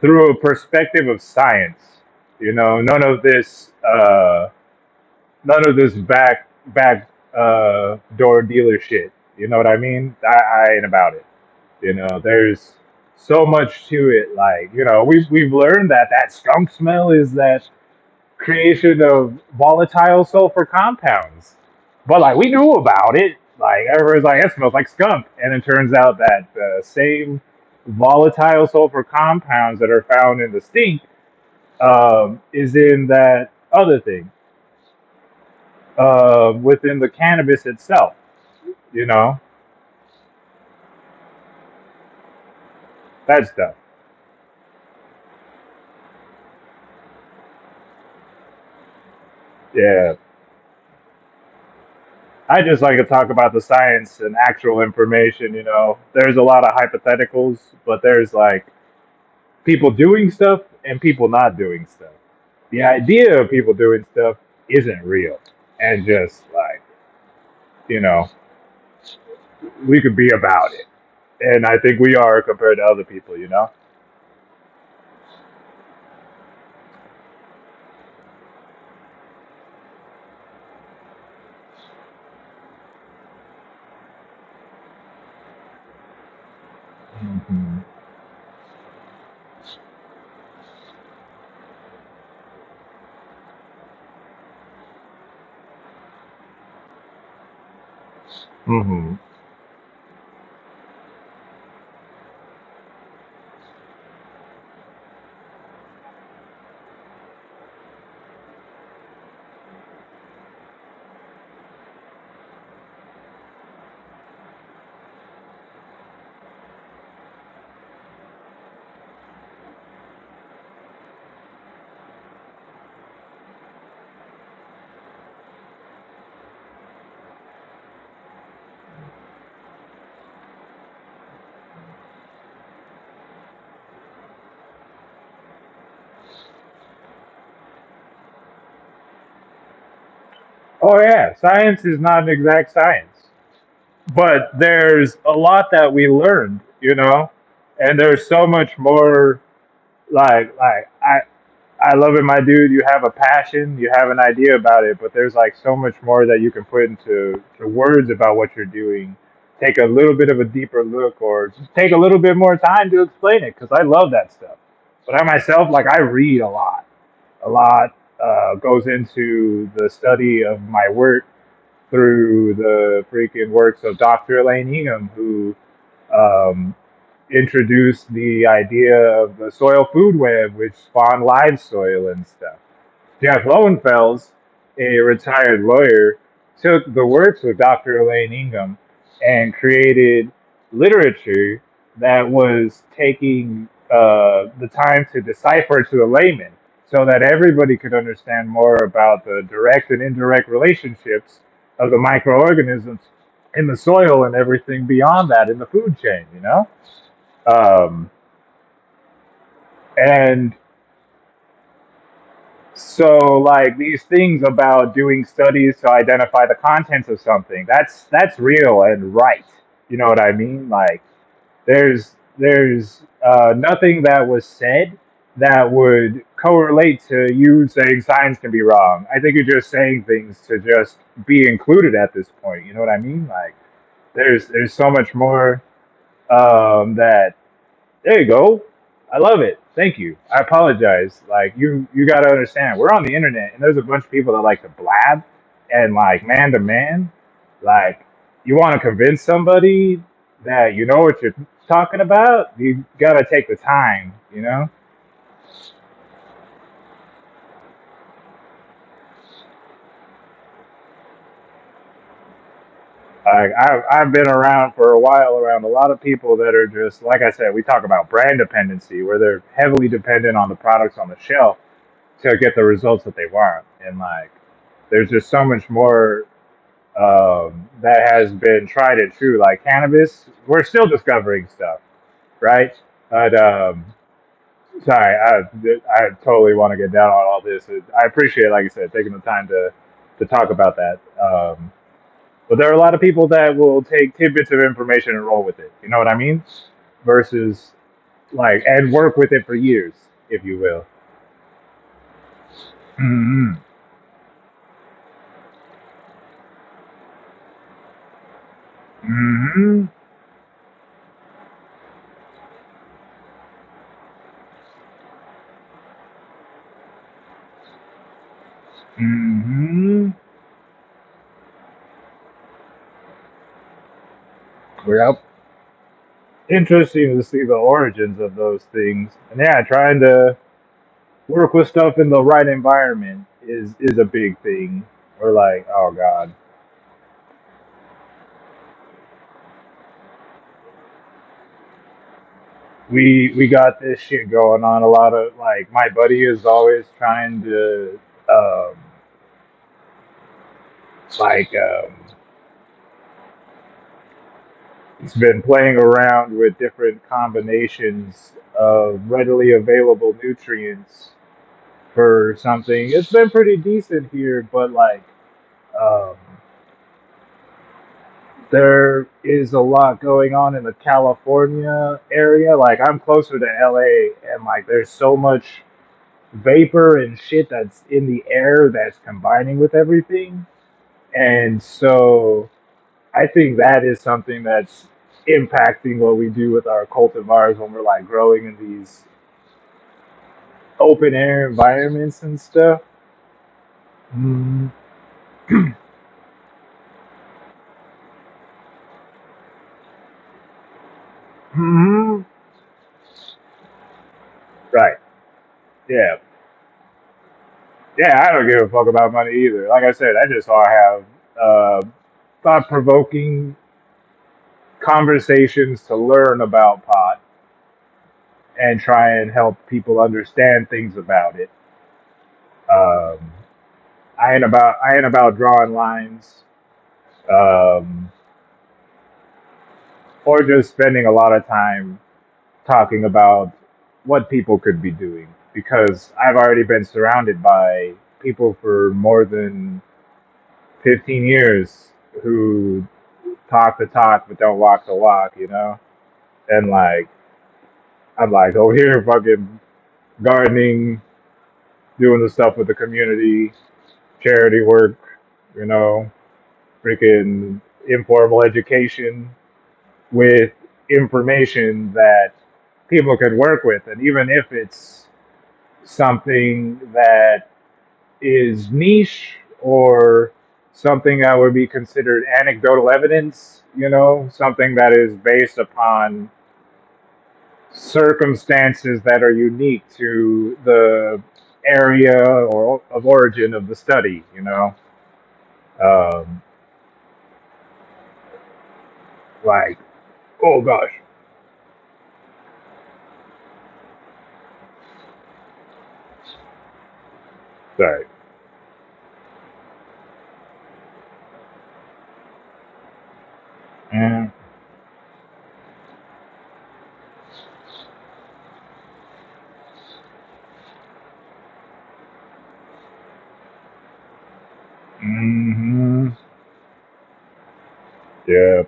through a perspective of science. None of this. None of this back door dealer shit. You know what I mean? I ain't about it. There's so much to it. Like we've learned that skunk smell is that creation of volatile sulfur compounds. But like we knew about it. Like everyone's like it smells like skunk, and it turns out that the same volatile sulfur compounds that are found in the stink is in that other things within the cannabis itself. You know, that stuff. Yeah, I just like to talk about the science and actual information. You know, there's a lot of hypotheticals, but there's like people doing stuff and people not doing stuff. The idea of people doing stuff isn't real, and just like you know, we could be about it, and I think we are compared to other people. You know. Hmm. Hmm. Oh yeah, science is not an exact science, but there's a lot that we learned, you know, and there's so much more. I love it, my dude. You have a passion, you have an idea about it, but there's like so much more that you can put into to words about what you're doing. Take a little bit of a deeper look, or just take a little bit more time to explain it, because I love that stuff. But I myself, like, I read a lot. A lot goes into the study of my work through the freaking works of Dr. Elaine Ingham, who um, introduced the idea of the soil food web, which spawned live soil and stuff. Jeff Lowenfels, a retired lawyer, took the works of Dr. Elaine Ingham and created literature that was taking the time to decipher to a layman so that everybody could understand more about the direct and indirect relationships of the microorganisms in the soil and everything beyond that in the food chain, you know? Um, and So, like these things about doing studies to identify the contents of something, that's real and right. You know what I mean? Like, there's nothing that was said that would correlate to you saying science can be wrong. I think you're just saying things to just be included at this point. You know what I mean? Like, there's so much more that there you go. I love it. Thank you. I apologize. Like you got to understand, we're on the internet, and there's a bunch of people that like to blab, and like man to man, like you want to convince somebody that you know what you're talking about. You got to take the time. You know, like I've been around for a while around a lot of people that are just like I said. We talk about brand dependency, where they're heavily dependent on the products on the shelf to get the results that they want, and like there's just so much more that has been tried and true. Like cannabis, we're still discovering stuff, right? But sorry, I totally want to get down on all this. I appreciate, like I said, taking the time to talk about that. But there are a lot of people that will take tidbits of information and roll with it. You know what I mean? Versus like and work with it for years, if you will. Hmm. Hmm. Hmm. Yep. Interesting to see the origins of those things. And yeah, trying to work with stuff in the right environment is a big thing. We're like, oh god, we got this shit going on. A lot of like my buddy is always trying to um, like he's been playing around with different combinations of readily available nutrients for something. It's been pretty decent here, but like um, there is a lot going on in the California area. Like I'm closer to LA, and like there's so much vapor and shit that's in the air that's combining with everything. And so I think that is something that's impacting what we do with our cultivars when we're like growing in these open air environments and stuff. Mm-hmm. Right. Yeah. Yeah, I don't give a fuck about money either. Like I said, I just want to have thought provoking conversations to learn about pot and try and help people understand things about it. Um, I ain't about drawing lines, um, or just spending a lot of time talking about what people could be doing because I've already been surrounded by people for more than 15 years who talk the talk but don't walk the walk, you know? And like, I'm like over here fucking gardening, doing the stuff with the community, charity work, you know, freaking informal education with information that people can work with. And even if it's something that is niche or something that would be considered anecdotal evidence, you know, something that is based upon circumstances that are unique to the area or of origin of the study, you know. Um, like, oh gosh, sorry. Mm, hmm. Yeah,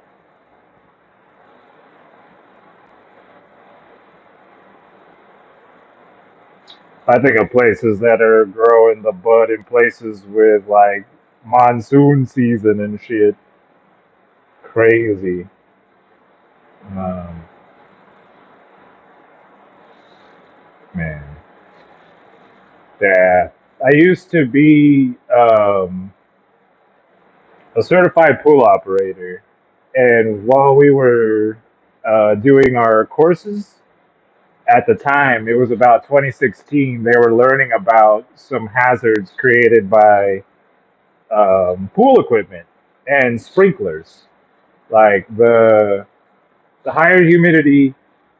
I think of places that are growing the bud in places with like monsoon season and shit. Crazy. Um, man. Yeah. I used to be a certified pool operator. And while we were doing our courses, at the time, it was about 2016, they were learning about some hazards created by pool equipment and sprinklers. Like the higher humidity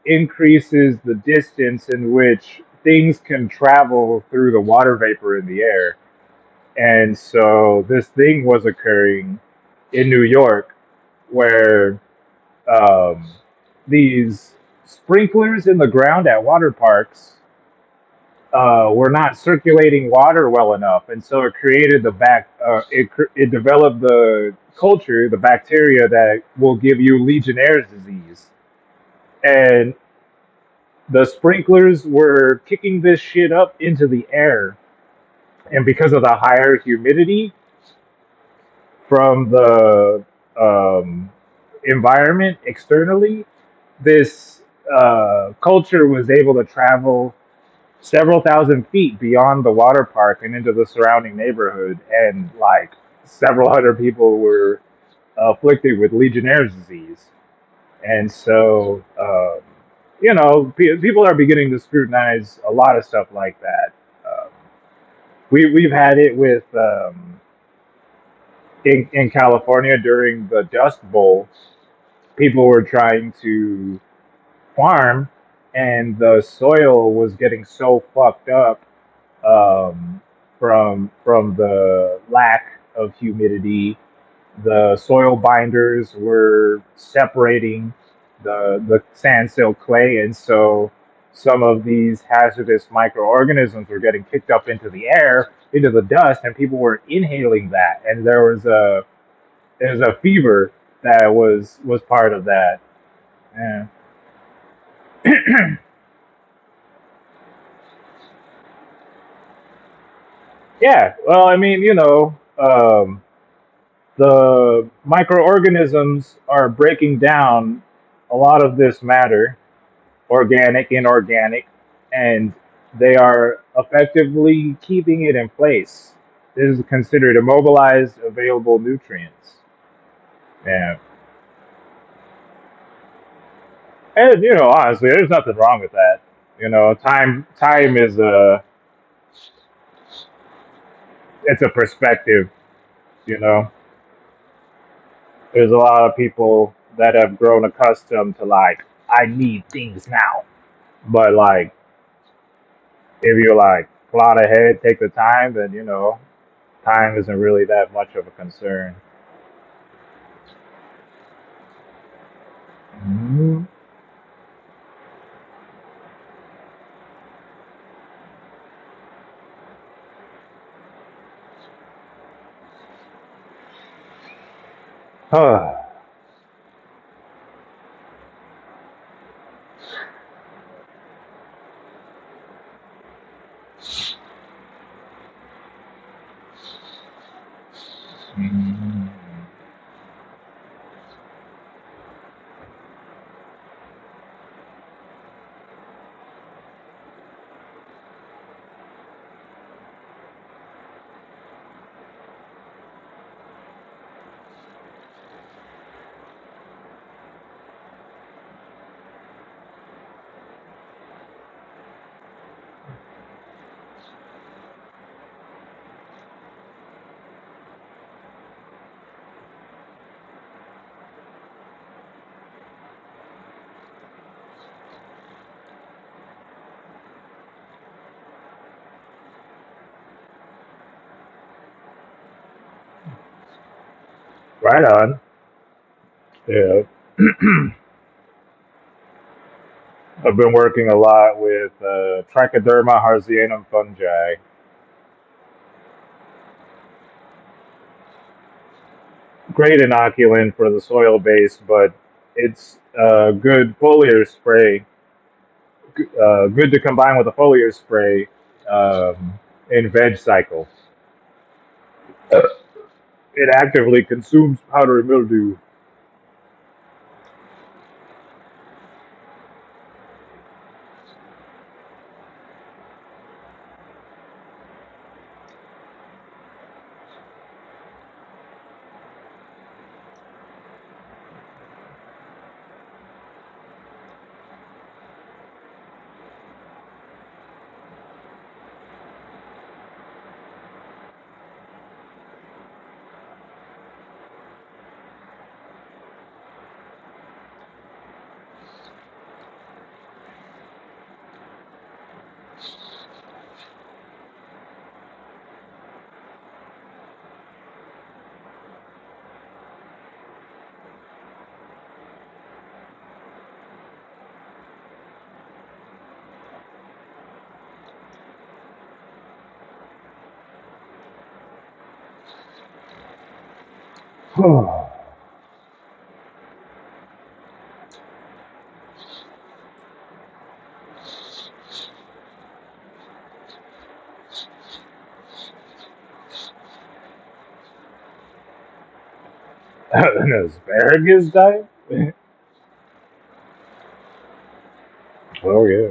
increases the distance in which things can travel through the water vapor in the air. And so this thing was occurring in New York where um, these sprinklers in the ground at water parks were not circulating water well enough, and so it created it developed the culture, the bacteria that will give you Legionnaire's disease, and the sprinklers were kicking this shit up into the air, and because of the higher humidity from the um, environment externally, this culture was able to travel several thousand feet beyond the water park and into the surrounding neighborhood, and like several hundred people were afflicted with Legionnaire's disease. And so, people are beginning to scrutinize a lot of stuff like that. Um, we've had it with in California during the Dust Bowl. People were trying to farm, and the soil was getting so fucked up from the lack of humidity. The soil binders were separating the sand silt clay, and so some of these hazardous microorganisms were getting kicked up into the air, into the dust, and people were inhaling that. And there was a fever that was part of that. Yeah. Yeah. Well, I mean, the microorganisms are breaking down a lot of this matter, organic, inorganic, and they are effectively keeping it in place. This is considered immobilized available nutrients. Yeah. And honestly, there's nothing wrong with that. Time is a it's a perspective. You know, there's a lot of people that have grown accustomed to like, I need things now. But like, if you like plot ahead, take the time, then time isn't really that much of a concern. Mhm. Mhm. Right on. Yeah. I've been working a lot with Trichoderma harzianum fungi. Great inoculant for the soil base, but it's a good foliar spray. Good to combine with a foliar spray in veg cycle. It actively consumes powdery mildew. An asparagus diet? Oh yeah.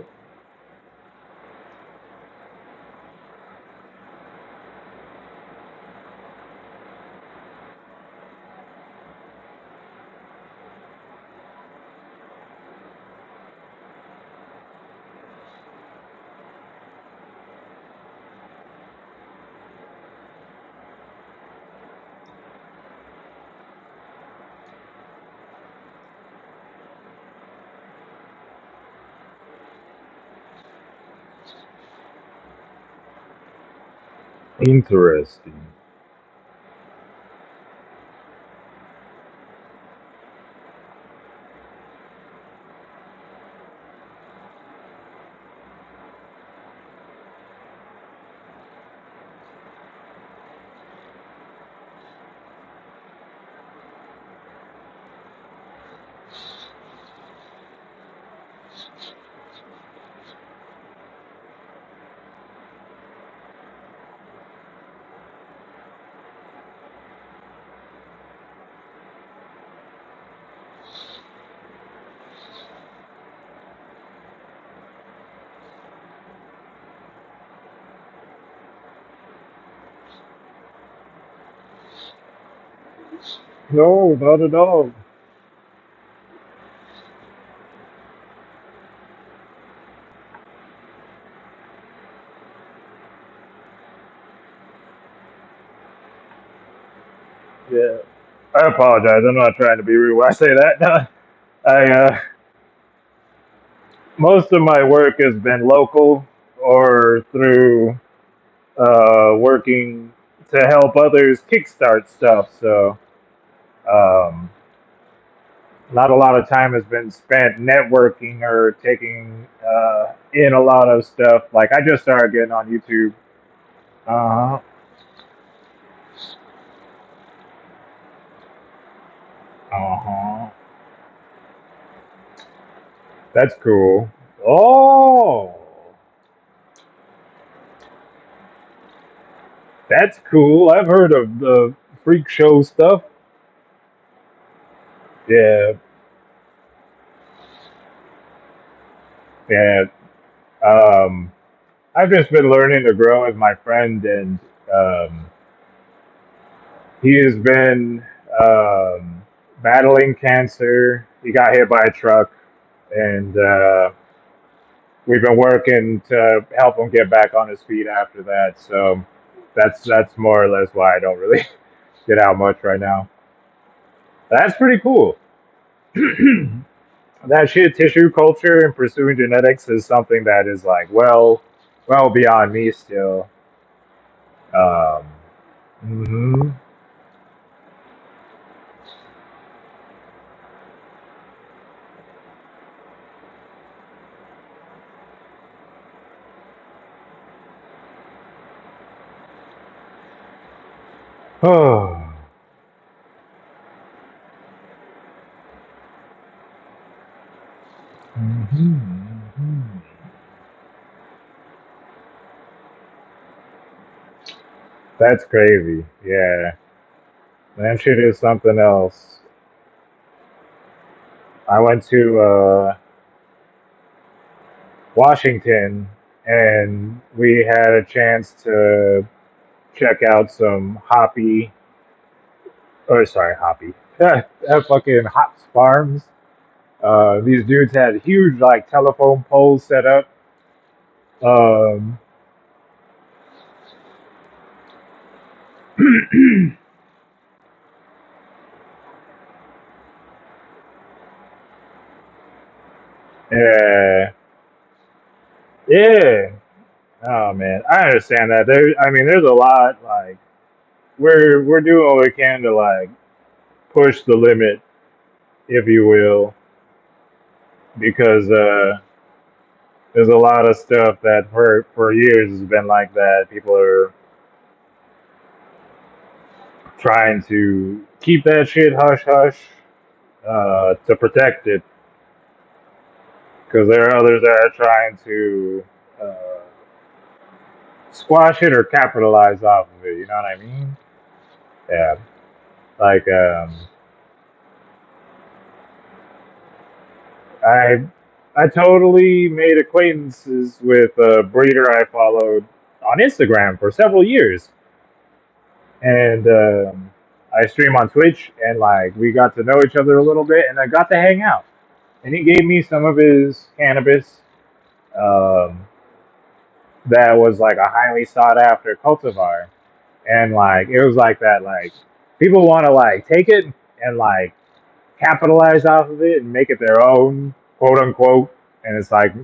Interesting. No, not at all. Yeah. I apologize. I'm not trying to be rude when I say that. No, most of my work has been local or through working to help others kickstart stuff. So um, not a lot of time has been spent networking or taking in a lot of stuff. Like I just started getting on YouTube. Uh huh. Uh huh. That's cool. Oh, that's cool. I've heard of the freak show stuff. Yeah, yeah. Um, I've just been learning to grow with my friend, and um, he has been battling cancer. He got hit by a truck, and we've been working to help him get back on his feet after that. So that's more or less why I don't really get out much right now. That's pretty cool. That shit, tissue culture and pursuing genetics is something that is like well beyond me still. Um, hmm Oh. hmm That's crazy. Yeah, that shit is something else. I went to Washington, and we had a chance to check out some hoppy, or sorry, hoppy, fucking hops farms. These dudes had huge like telephone poles set up. Um, yeah, yeah. Oh man, I understand that. I mean, there's a lot. Like we're doing what we can to like push the limit, if you will, because there's a lot of stuff that for years has been like that. People are trying to keep that shit hush hush to protect it, because there are others that are trying to uh, squash it or capitalize off of it. You know what I mean? Yeah. Like I I totally made acquaintances with a breeder I followed on Instagram for several years, and I stream on Twitch, and like we got to know each other a little bit, and I got to hang out, and he gave me some of his cannabis. Um, that was like a highly sought after cultivar, and like it was like that, like people want to like take it and like capitalize off of it and make it their own, quote unquote. And it's like,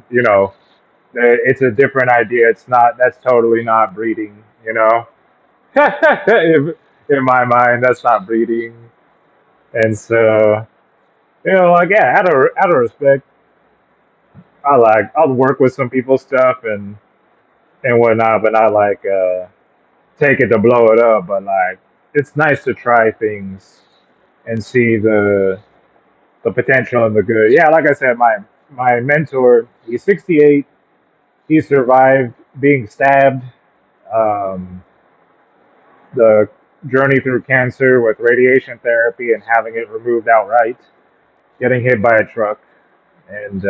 it's a different idea. It's not, that's totally not breeding, you know? In my mind, that's not breeding. And so, like yeah, out of respect, I'll work with some people's stuff and whatnot, but not like take it to blow it up. But like, it's nice to try things and see the potential and the good. Yeah, like I said, my mentor, he's 68. He survived being stabbed. Um, the journey through cancer with radiation therapy and having it removed outright, getting hit by a truck, and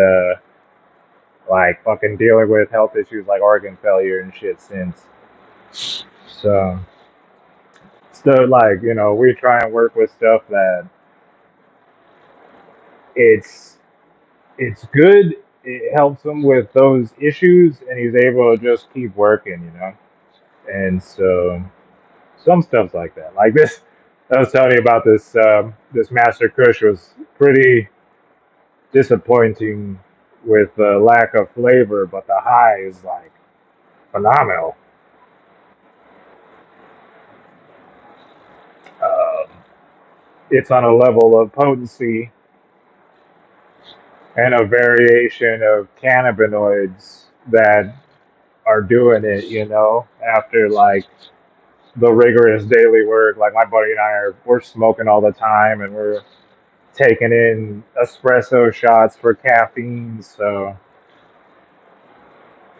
like fucking dealing with health issues like organ failure and shit since. So, still like we try and work with stuff that it's it's good. It helps him with those issues, and he's able to just keep working. And so some stuff's like that. Like this, I was telling you about this Master Kush was pretty disappointing with the lack of flavor, but the high is like phenomenal. Um, it's on a level of potency and a variation of cannabinoids that are doing it, after like the rigorous daily work. Like my buddy and we're smoking all the time and we're taking in espresso shots for caffeine. So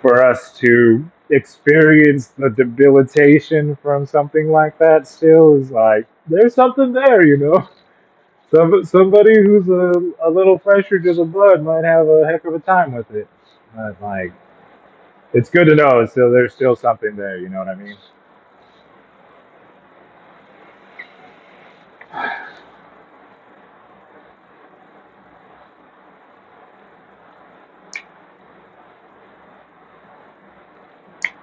for us to experience the debilitation from something like that still is like there's something there. Somebody who's a little fresher to the blood might have a heck of a time with it. But like it's good to know still there's still something there, you know what I mean?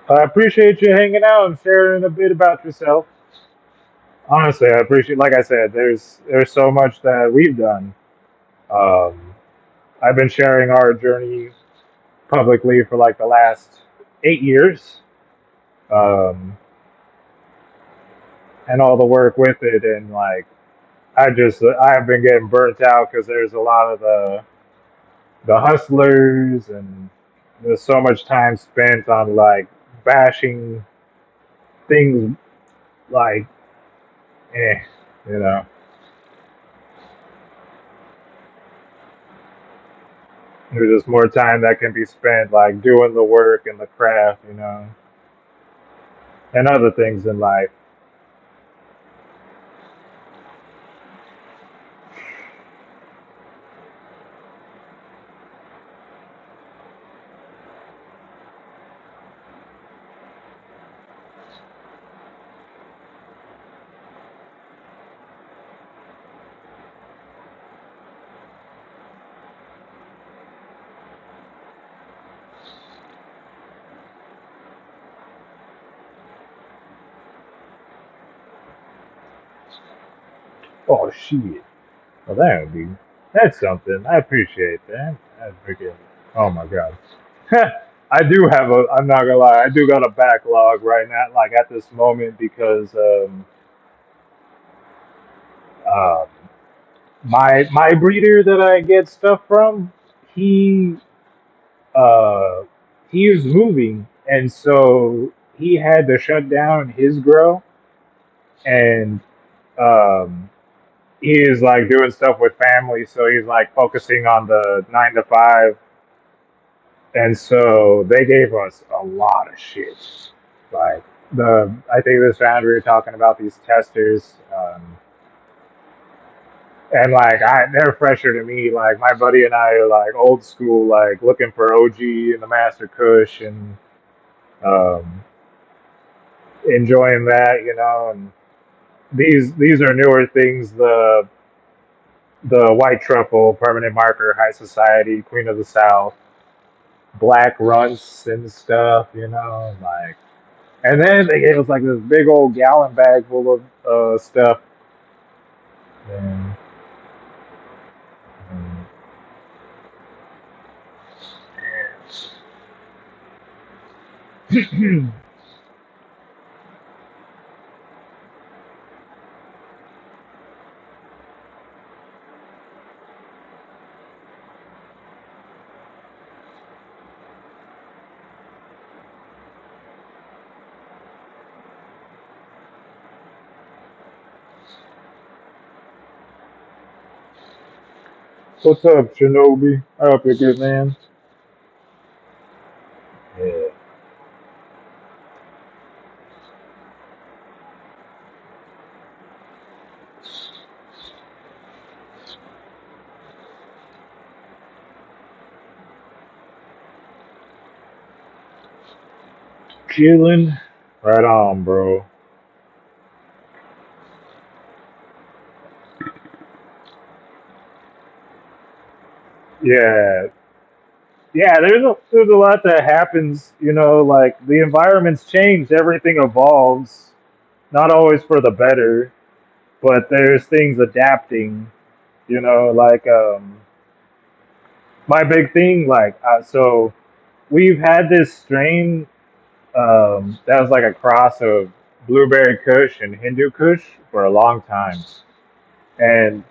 I appreciate you hanging out and sharing a bit about yourself. Honestly, I appreciate like I said, there's so much that we've done. Um, I've been sharing our journey publicly for like the last 8 years, um, and all the work with it. And like, I've been getting burnt out because there's a lot of the hustlers, and there's so much time spent on like bashing things like, eh, you know. There's just more time that can be spent like doing the work and the craft, and other things in life. Oh shit. Well, that's something. I appreciate that. I freaking, oh my god. I do have I'm not gonna lie, I do got a backlog right now, like at this moment, because um, my breeder that I get stuff from, he uh, he was moving, and so he had to shut down his grow, and um, he is like doing stuff with family, so he's like focusing on the 9 to 5. And so they gave us a lot of shit. Like I think this round we were talking about these testers, and like they're fresher to me. Like my buddy and I are like old school, like looking for OG and the Master Kush and um, enjoying that, And these are newer things. The white truffle, permanent marker, high society, queen of the south, black runts and stuff, like. And then they gave us like this big old gallon bag full of stuff. And, What's up, Shinobi? I hope you're good, man. Yeah. Chilling. Right on, bro. Yeah. Yeah, there's a lot that happens, like the environment's changed, everything evolves, not always for the better, but there's things adapting, like my big thing, like so we've had this strain that was like a cross of blueberry Kush and Hindu Kush for a long time. And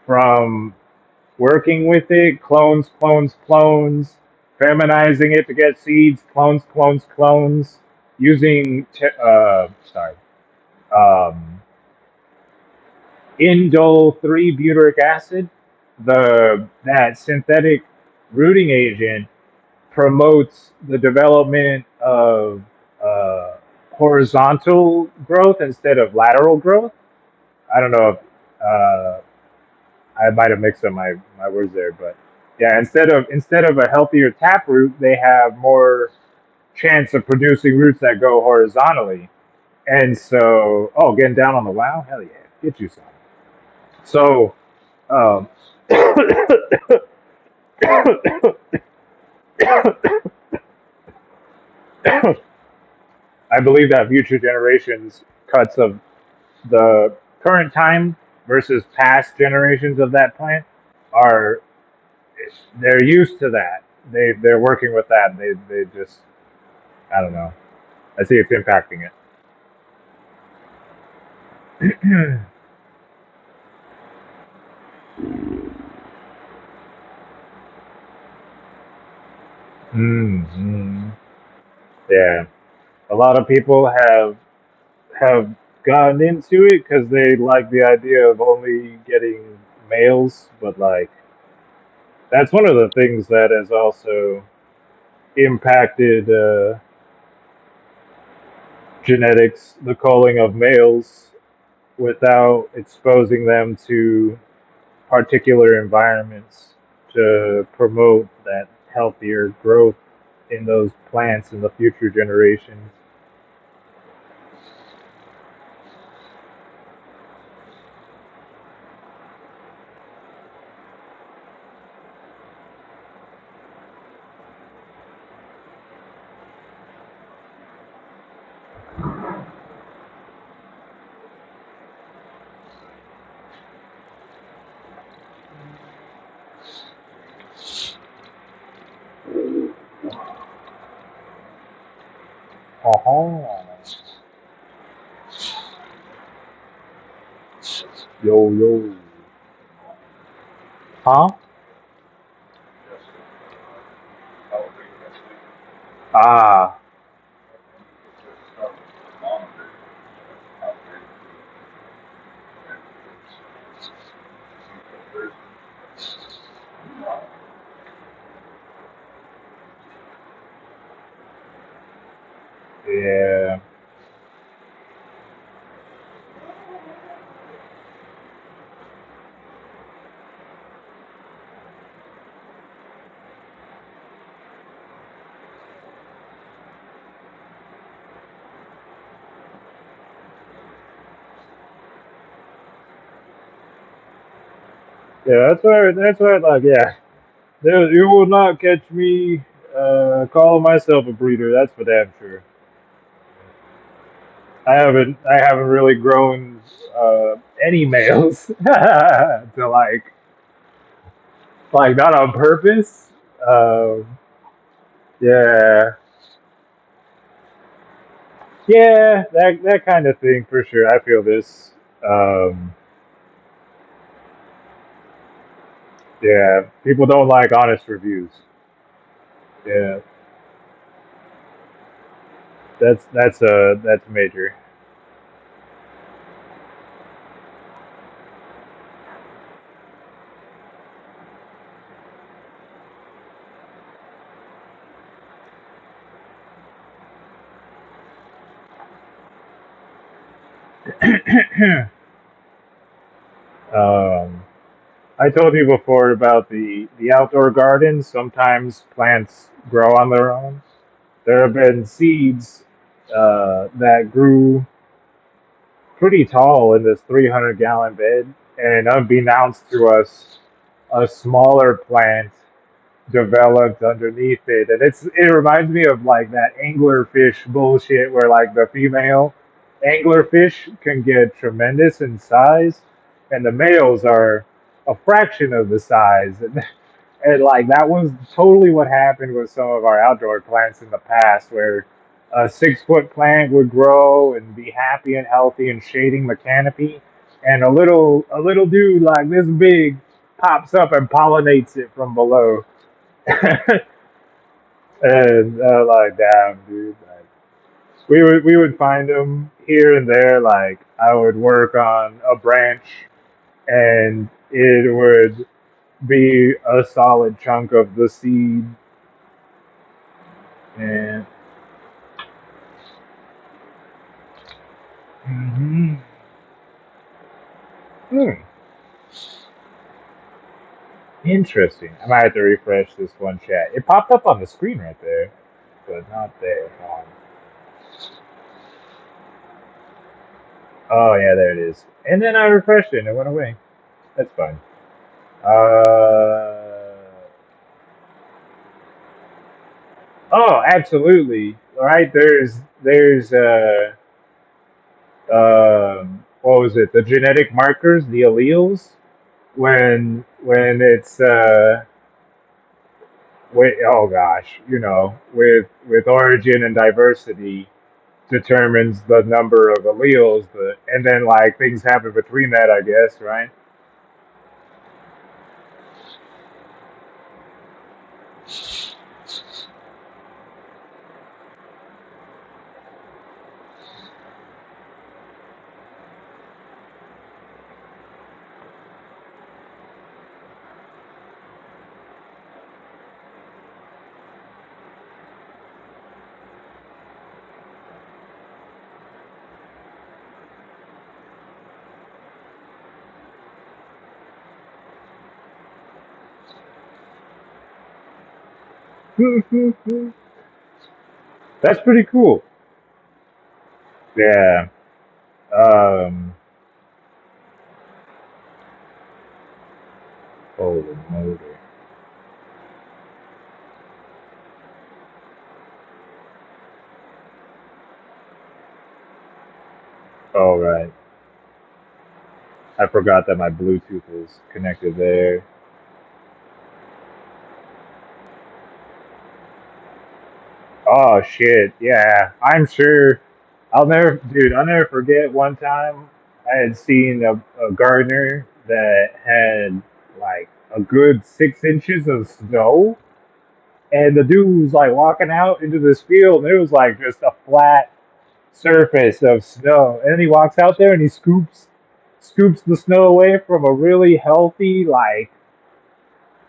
from working with it, clones, feminizing it to get seeds, clones, using um, indole 3 butyric acid, the that synthetic rooting agent promotes the development of uh, horizontal growth instead of lateral growth. I don't know if I might have mixed up my words there, but yeah, instead of a healthier taproot, they have more chance of producing roots that go horizontally. And so, oh, getting down on the wow, hell yeah, get you some. So, um, I believe that future generations cuts of the current time versus past generations of that plant are they're used to that. They're working with that. They just I don't know. I see it's impacting it. mm Yeah, a lot of people have gotten into it because they like the idea of only getting males, but like that's one of the things that has also impacted genetics, the culling of males without exposing them to particular environments to promote that healthier growth in those plants in the future generations. Uh-huh. Yo, yo. Huh? Ah, yeah. Yeah, that's why, like, yeah. You will not catch me calling myself a breeder, that's for damn sure. I haven't really grown any males to like not on purpose. Um, yeah, yeah, that kind of thing for sure. I feel this. Um, yeah, people don't like honest reviews. Yeah, that's major. um, I told you before about the outdoor gardens. Sometimes plants grow on their own. There have been seeds that grew pretty tall in this 300-gallon bed, and unbeknownst to us, a smaller plant developed underneath it, and it reminds me of like that anglerfish bullshit where like the female anglerfish can get tremendous in size, and the males are a fraction of the size, and like that was totally what happened with some of our outdoor plants in the past, where a 6 foot plant would grow and be happy and healthy and shading the canopy, and a little dude like this big pops up and pollinates it from below. And like, damn, dude. Like, we would find them here and there. Like, I would work on a branch, and it would be a solid chunk of the seed. And hmm hmm, interesting. I might have to refresh this one chat. It popped up on the screen right there, but not there. Oh yeah, there it is. And then I refreshed it, and it went away. That's fine. Uh, Oh, absolutely. Right. There's what was it? The genetic markers, the alleles. When it's oh gosh, with origin and diversity determines the number of alleles. And then like things happen between that, I guess. Right. That's pretty cool. Yeah. Um. Holy moly. Oh right. I forgot that my Bluetooth is connected there. Oh shit, yeah. I'm sure I'll never forget one time I had seen a gardener that had like a good 6 inches of snow, and the dude was like walking out into this field, and it was like just a flat surface of snow. And then he walks out there and he scoops the snow away from a really healthy, like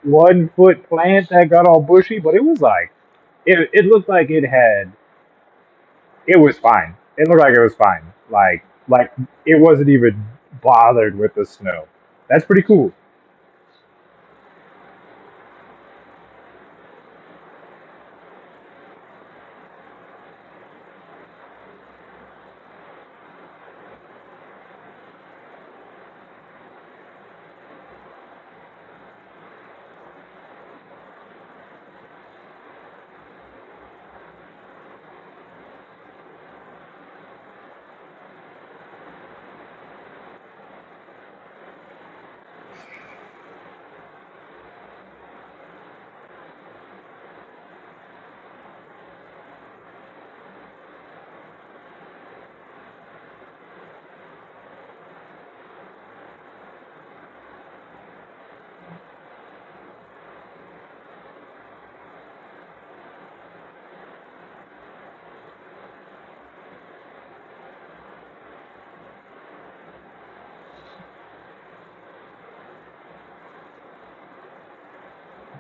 1 foot plant that got all bushy, but it was like it looked like it was fine. It looked like it was fine. Like it wasn't even bothered with the snow. That's pretty cool.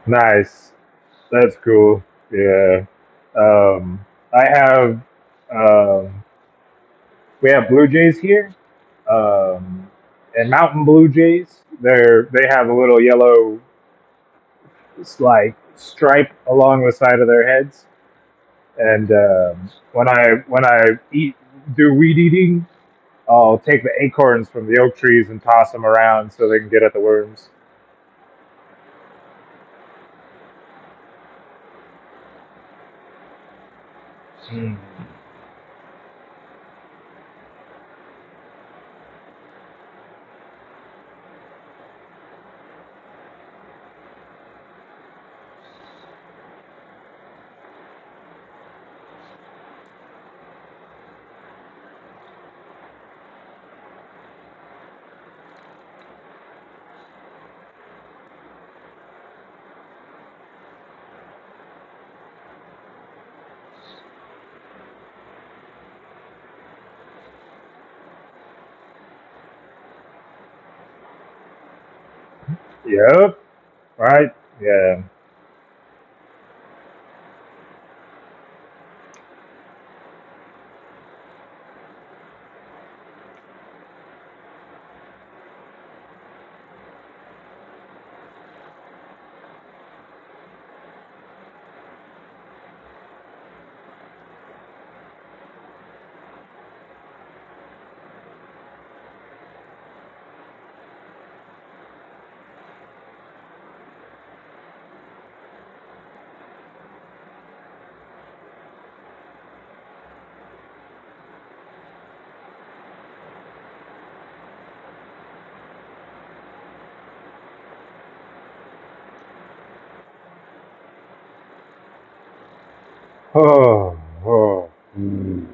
Nice. That's cool. Yeah. I have um, we have blue jays here, Um, and mountain blue jays, they have a little yellow like stripe along the side of their heads. And when I eat do weed eating, I'll take the acorns from the oak trees and toss them around so they can get at the worms. Mm. Yep. Right. Yeah. Oh. Oh. Mm.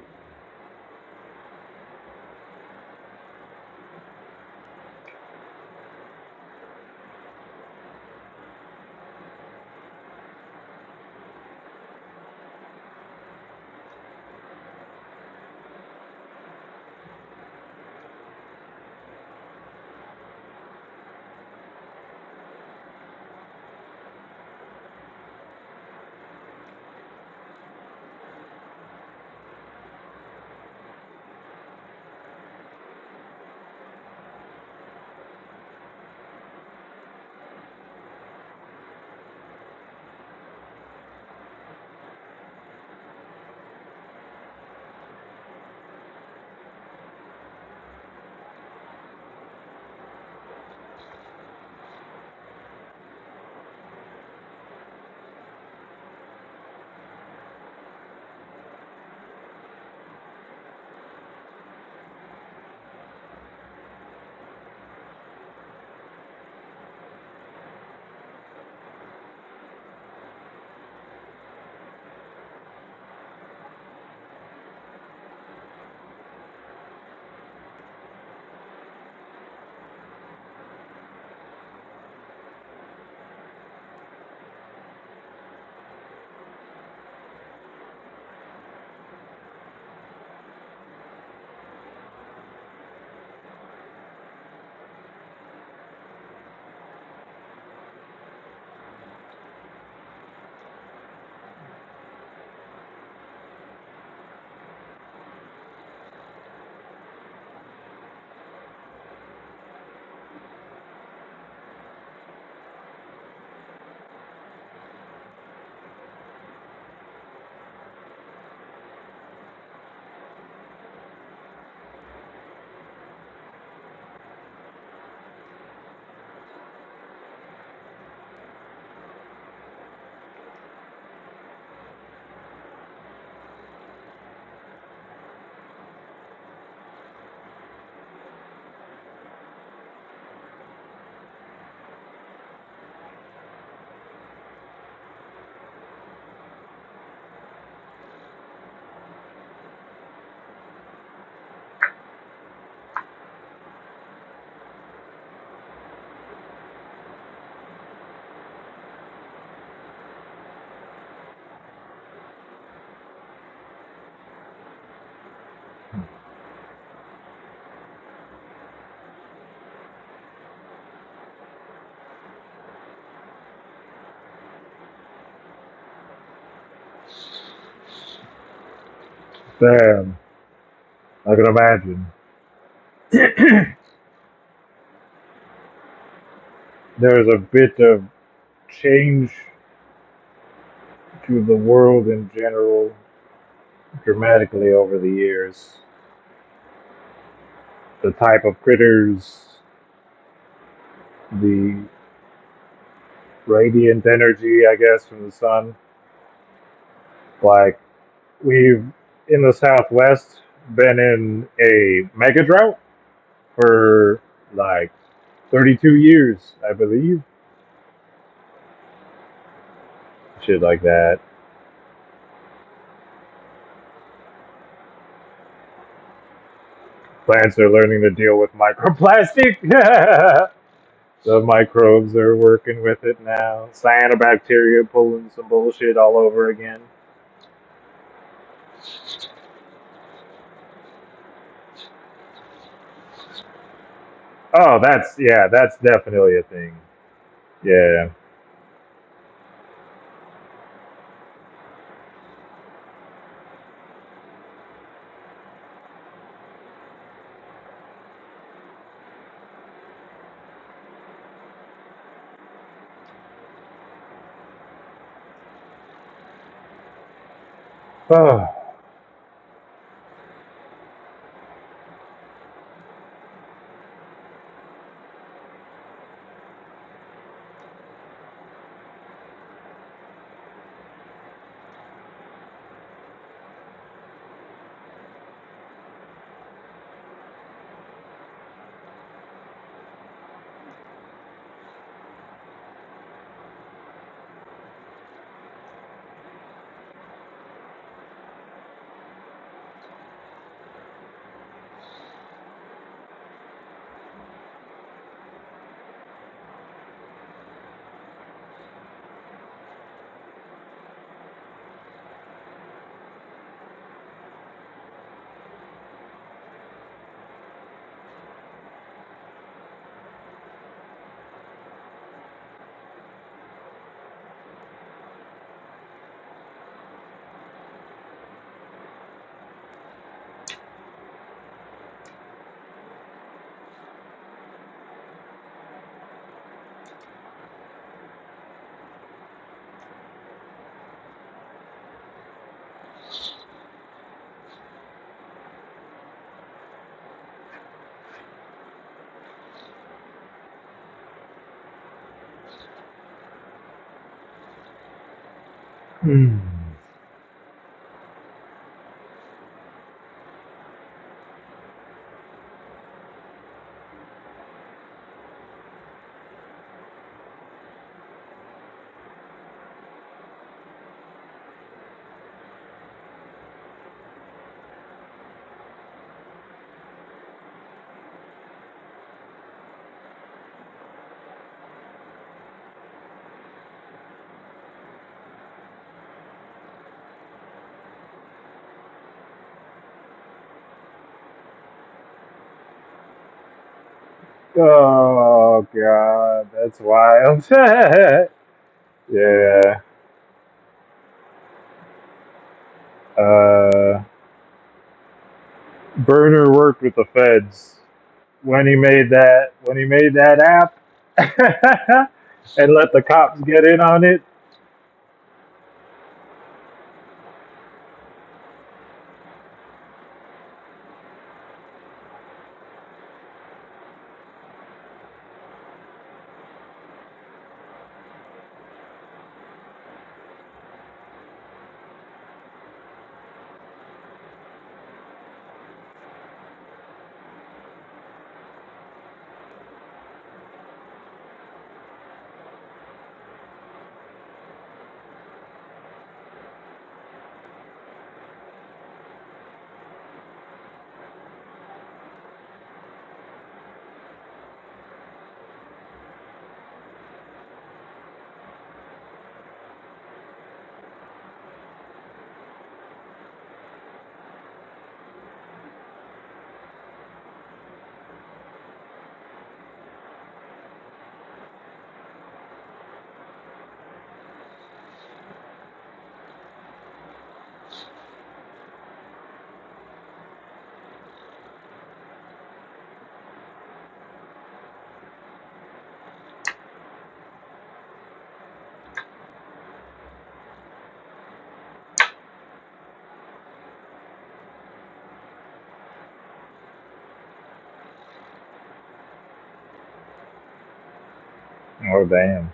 Damn. I can imagine. There's a bit of change to the world in general dramatically over the years. The type of critters, the radiant energy, I guess, from the sun. Like, we've in the Southwest been in a mega drought for like 32 years, I believe. Shit like that. Plants are learning to deal with microplastic. The microbes are working with it now. Cyanobacteria pulling some bullshit all over again. Oh, that's definitely a thing. Yeah. Oh. Hmm. Oh god, that's wild. Yeah. Uh, Burner worked with the feds when he made that app and let the cops get in on it. Oh damn.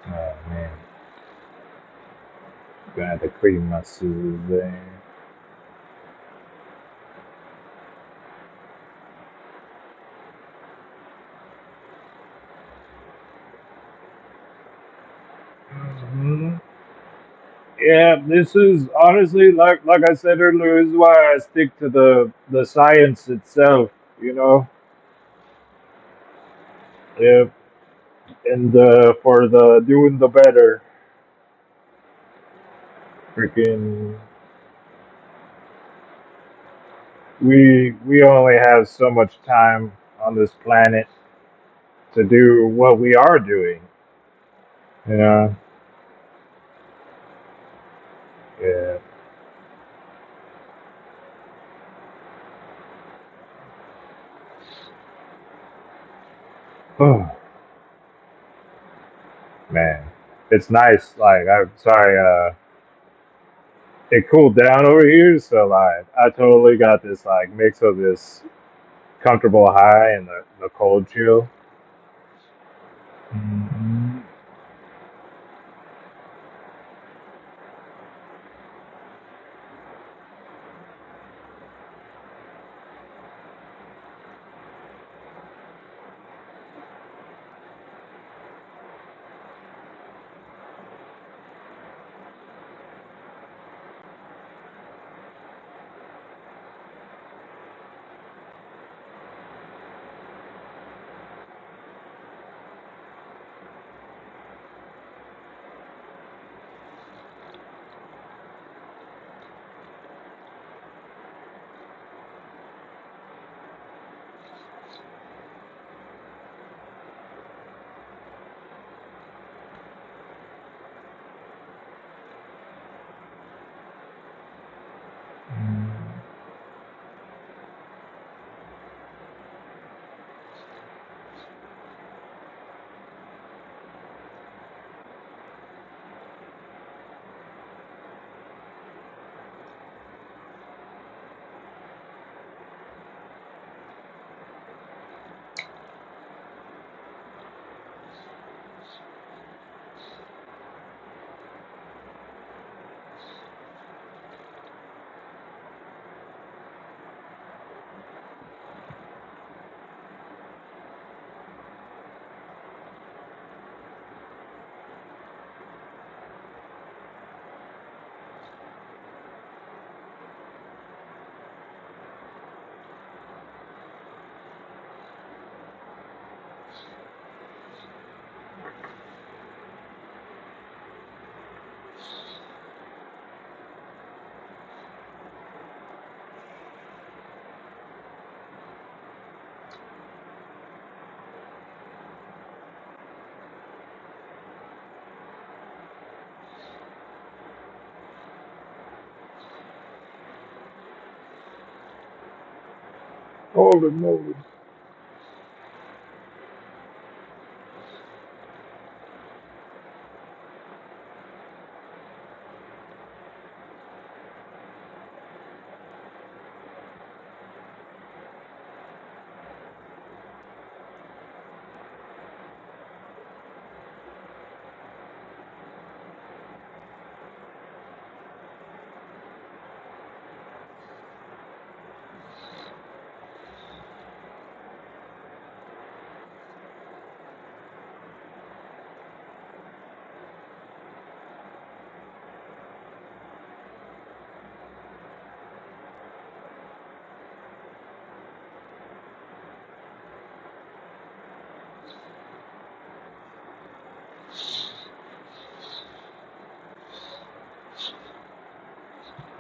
Oh man. Gonna have to clean my scissors there. Hmm. Yeah, this is honestly like I said earlier, this is why I stick to the science itself, you know. Yeah, and for the doing the better, freaking we only have so much time on this planet to do what we are doing, you know. Yeah. Oh man, it's nice. Like I'm sorry, it cooled down over here, so like I totally got this like mix of this comfortable high and the cold chill. Mhm. Holy moly.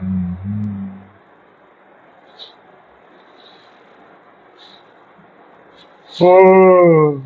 Mhm. Oh.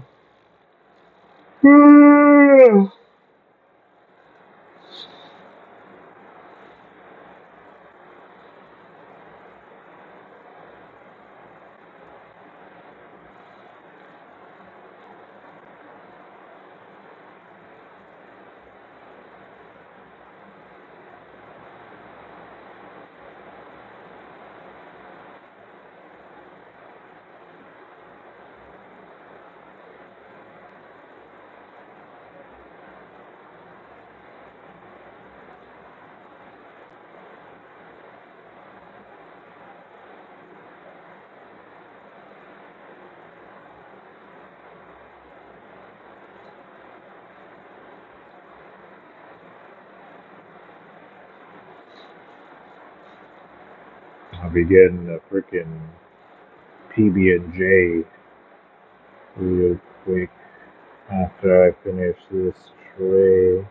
I'll be getting a freaking PB&J real quick after I finish this tray.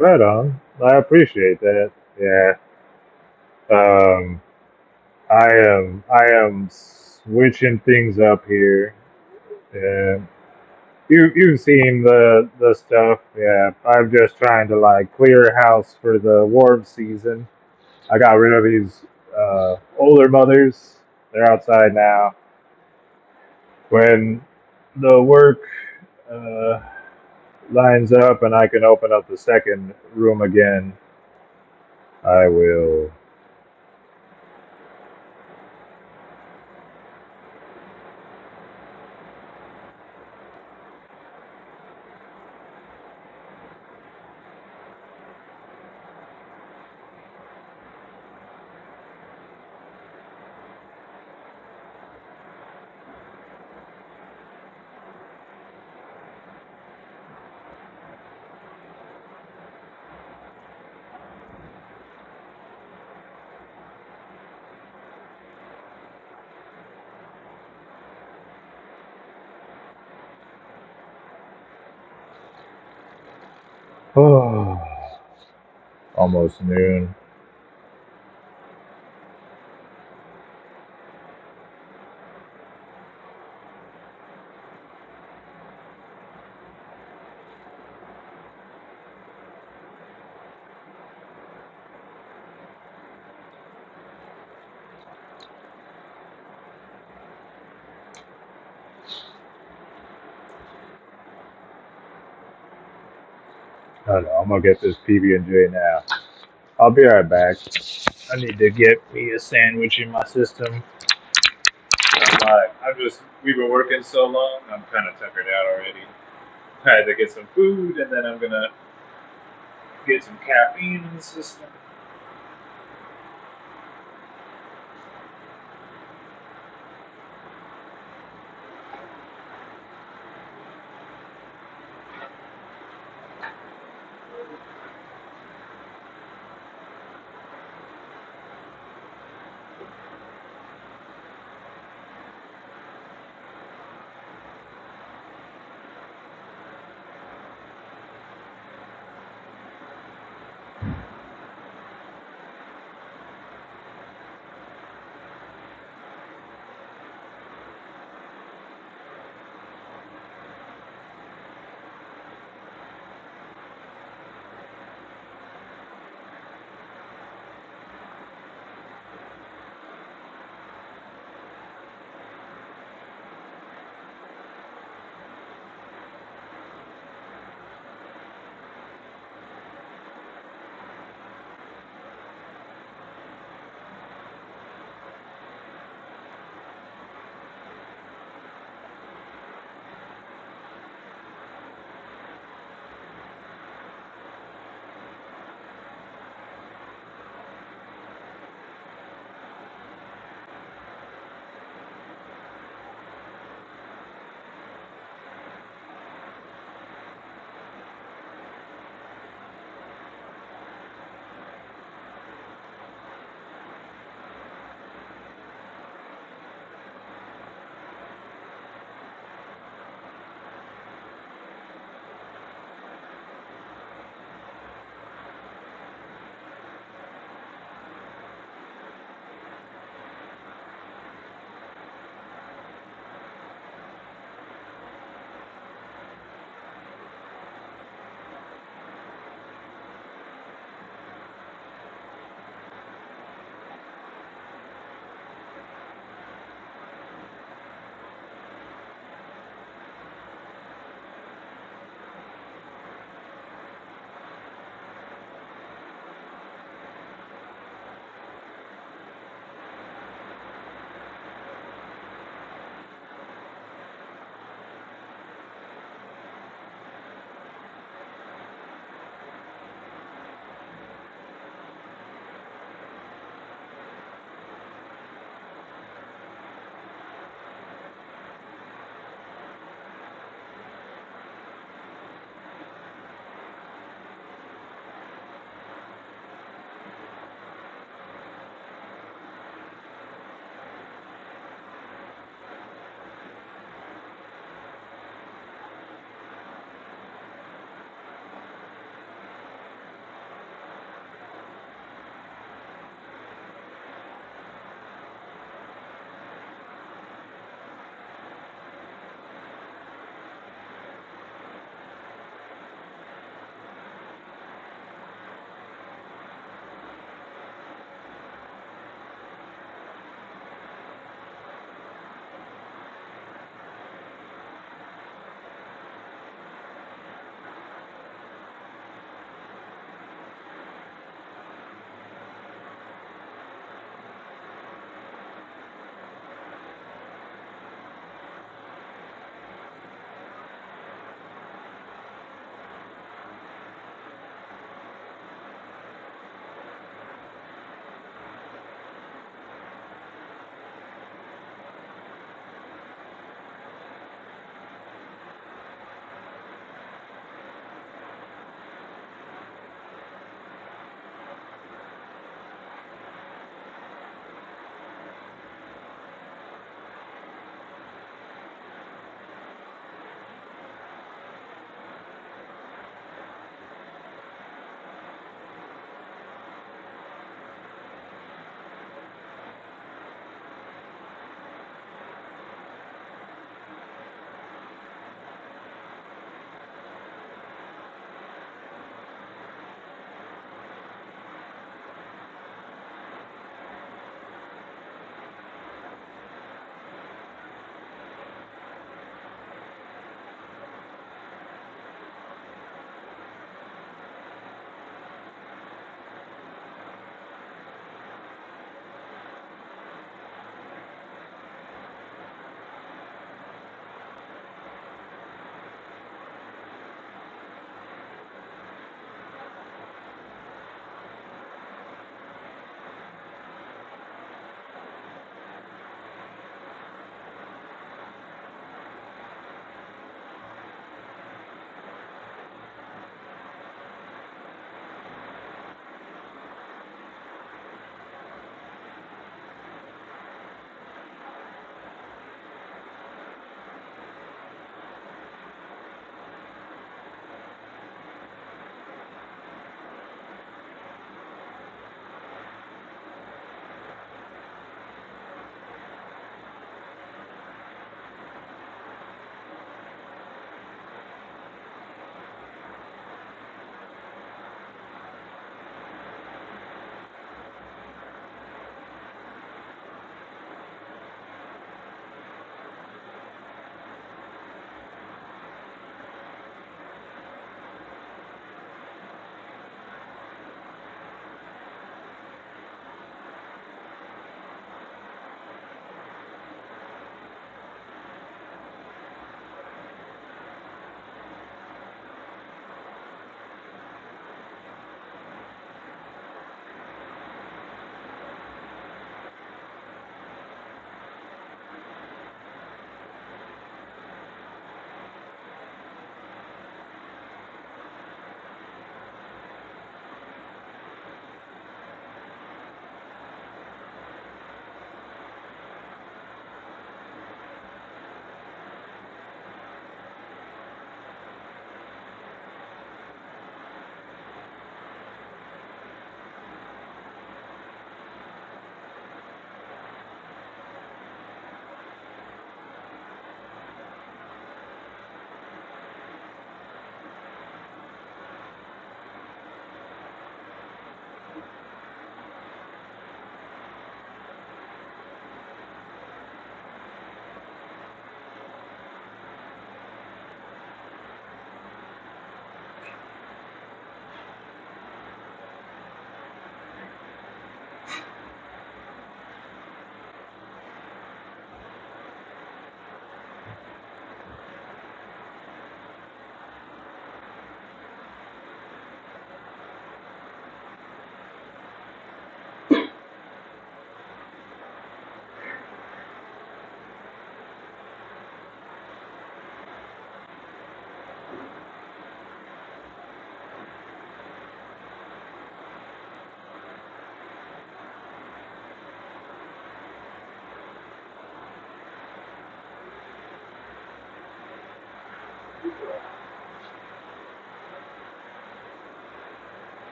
Right on. I appreciate that. Yeah. Um, I am switching things up here. Yeah. You've seen the stuff. Yeah. I'm just trying to like clear house for the warm season. I got rid of these older mothers. They're outside now. When the work uh, lines up and I can open up the second room again, I will. Oh, almost noon. I don't know. I'm gonna get this PB&J now. I'll be right back. I need to get me a sandwich in my system. I'm just, we've been working so long, I'm kind of tuckered out already. I had to get some food, and then I'm gonna get some caffeine in the system.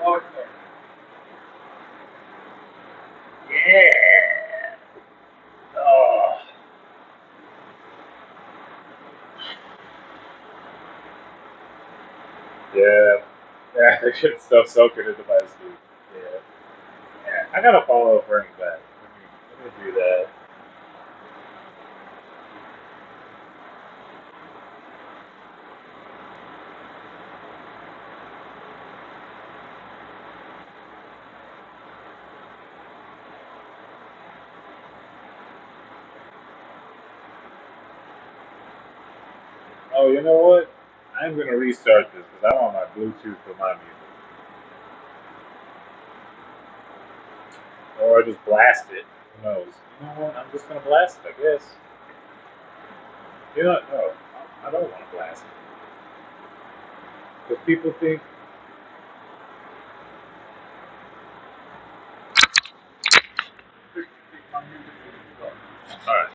Okay. Yeah. Oh. Yeah. Yeah, they should stuff soaking into my soup. Yeah. Yeah. I gotta follow Frank back. Let me do that. Oh, you know what? I'm gonna restart this because I want my Bluetooth for my music. Or just blast it. Who knows? You know what? I'm just gonna blast it, I guess. You know, no, I don't want to blast it because people think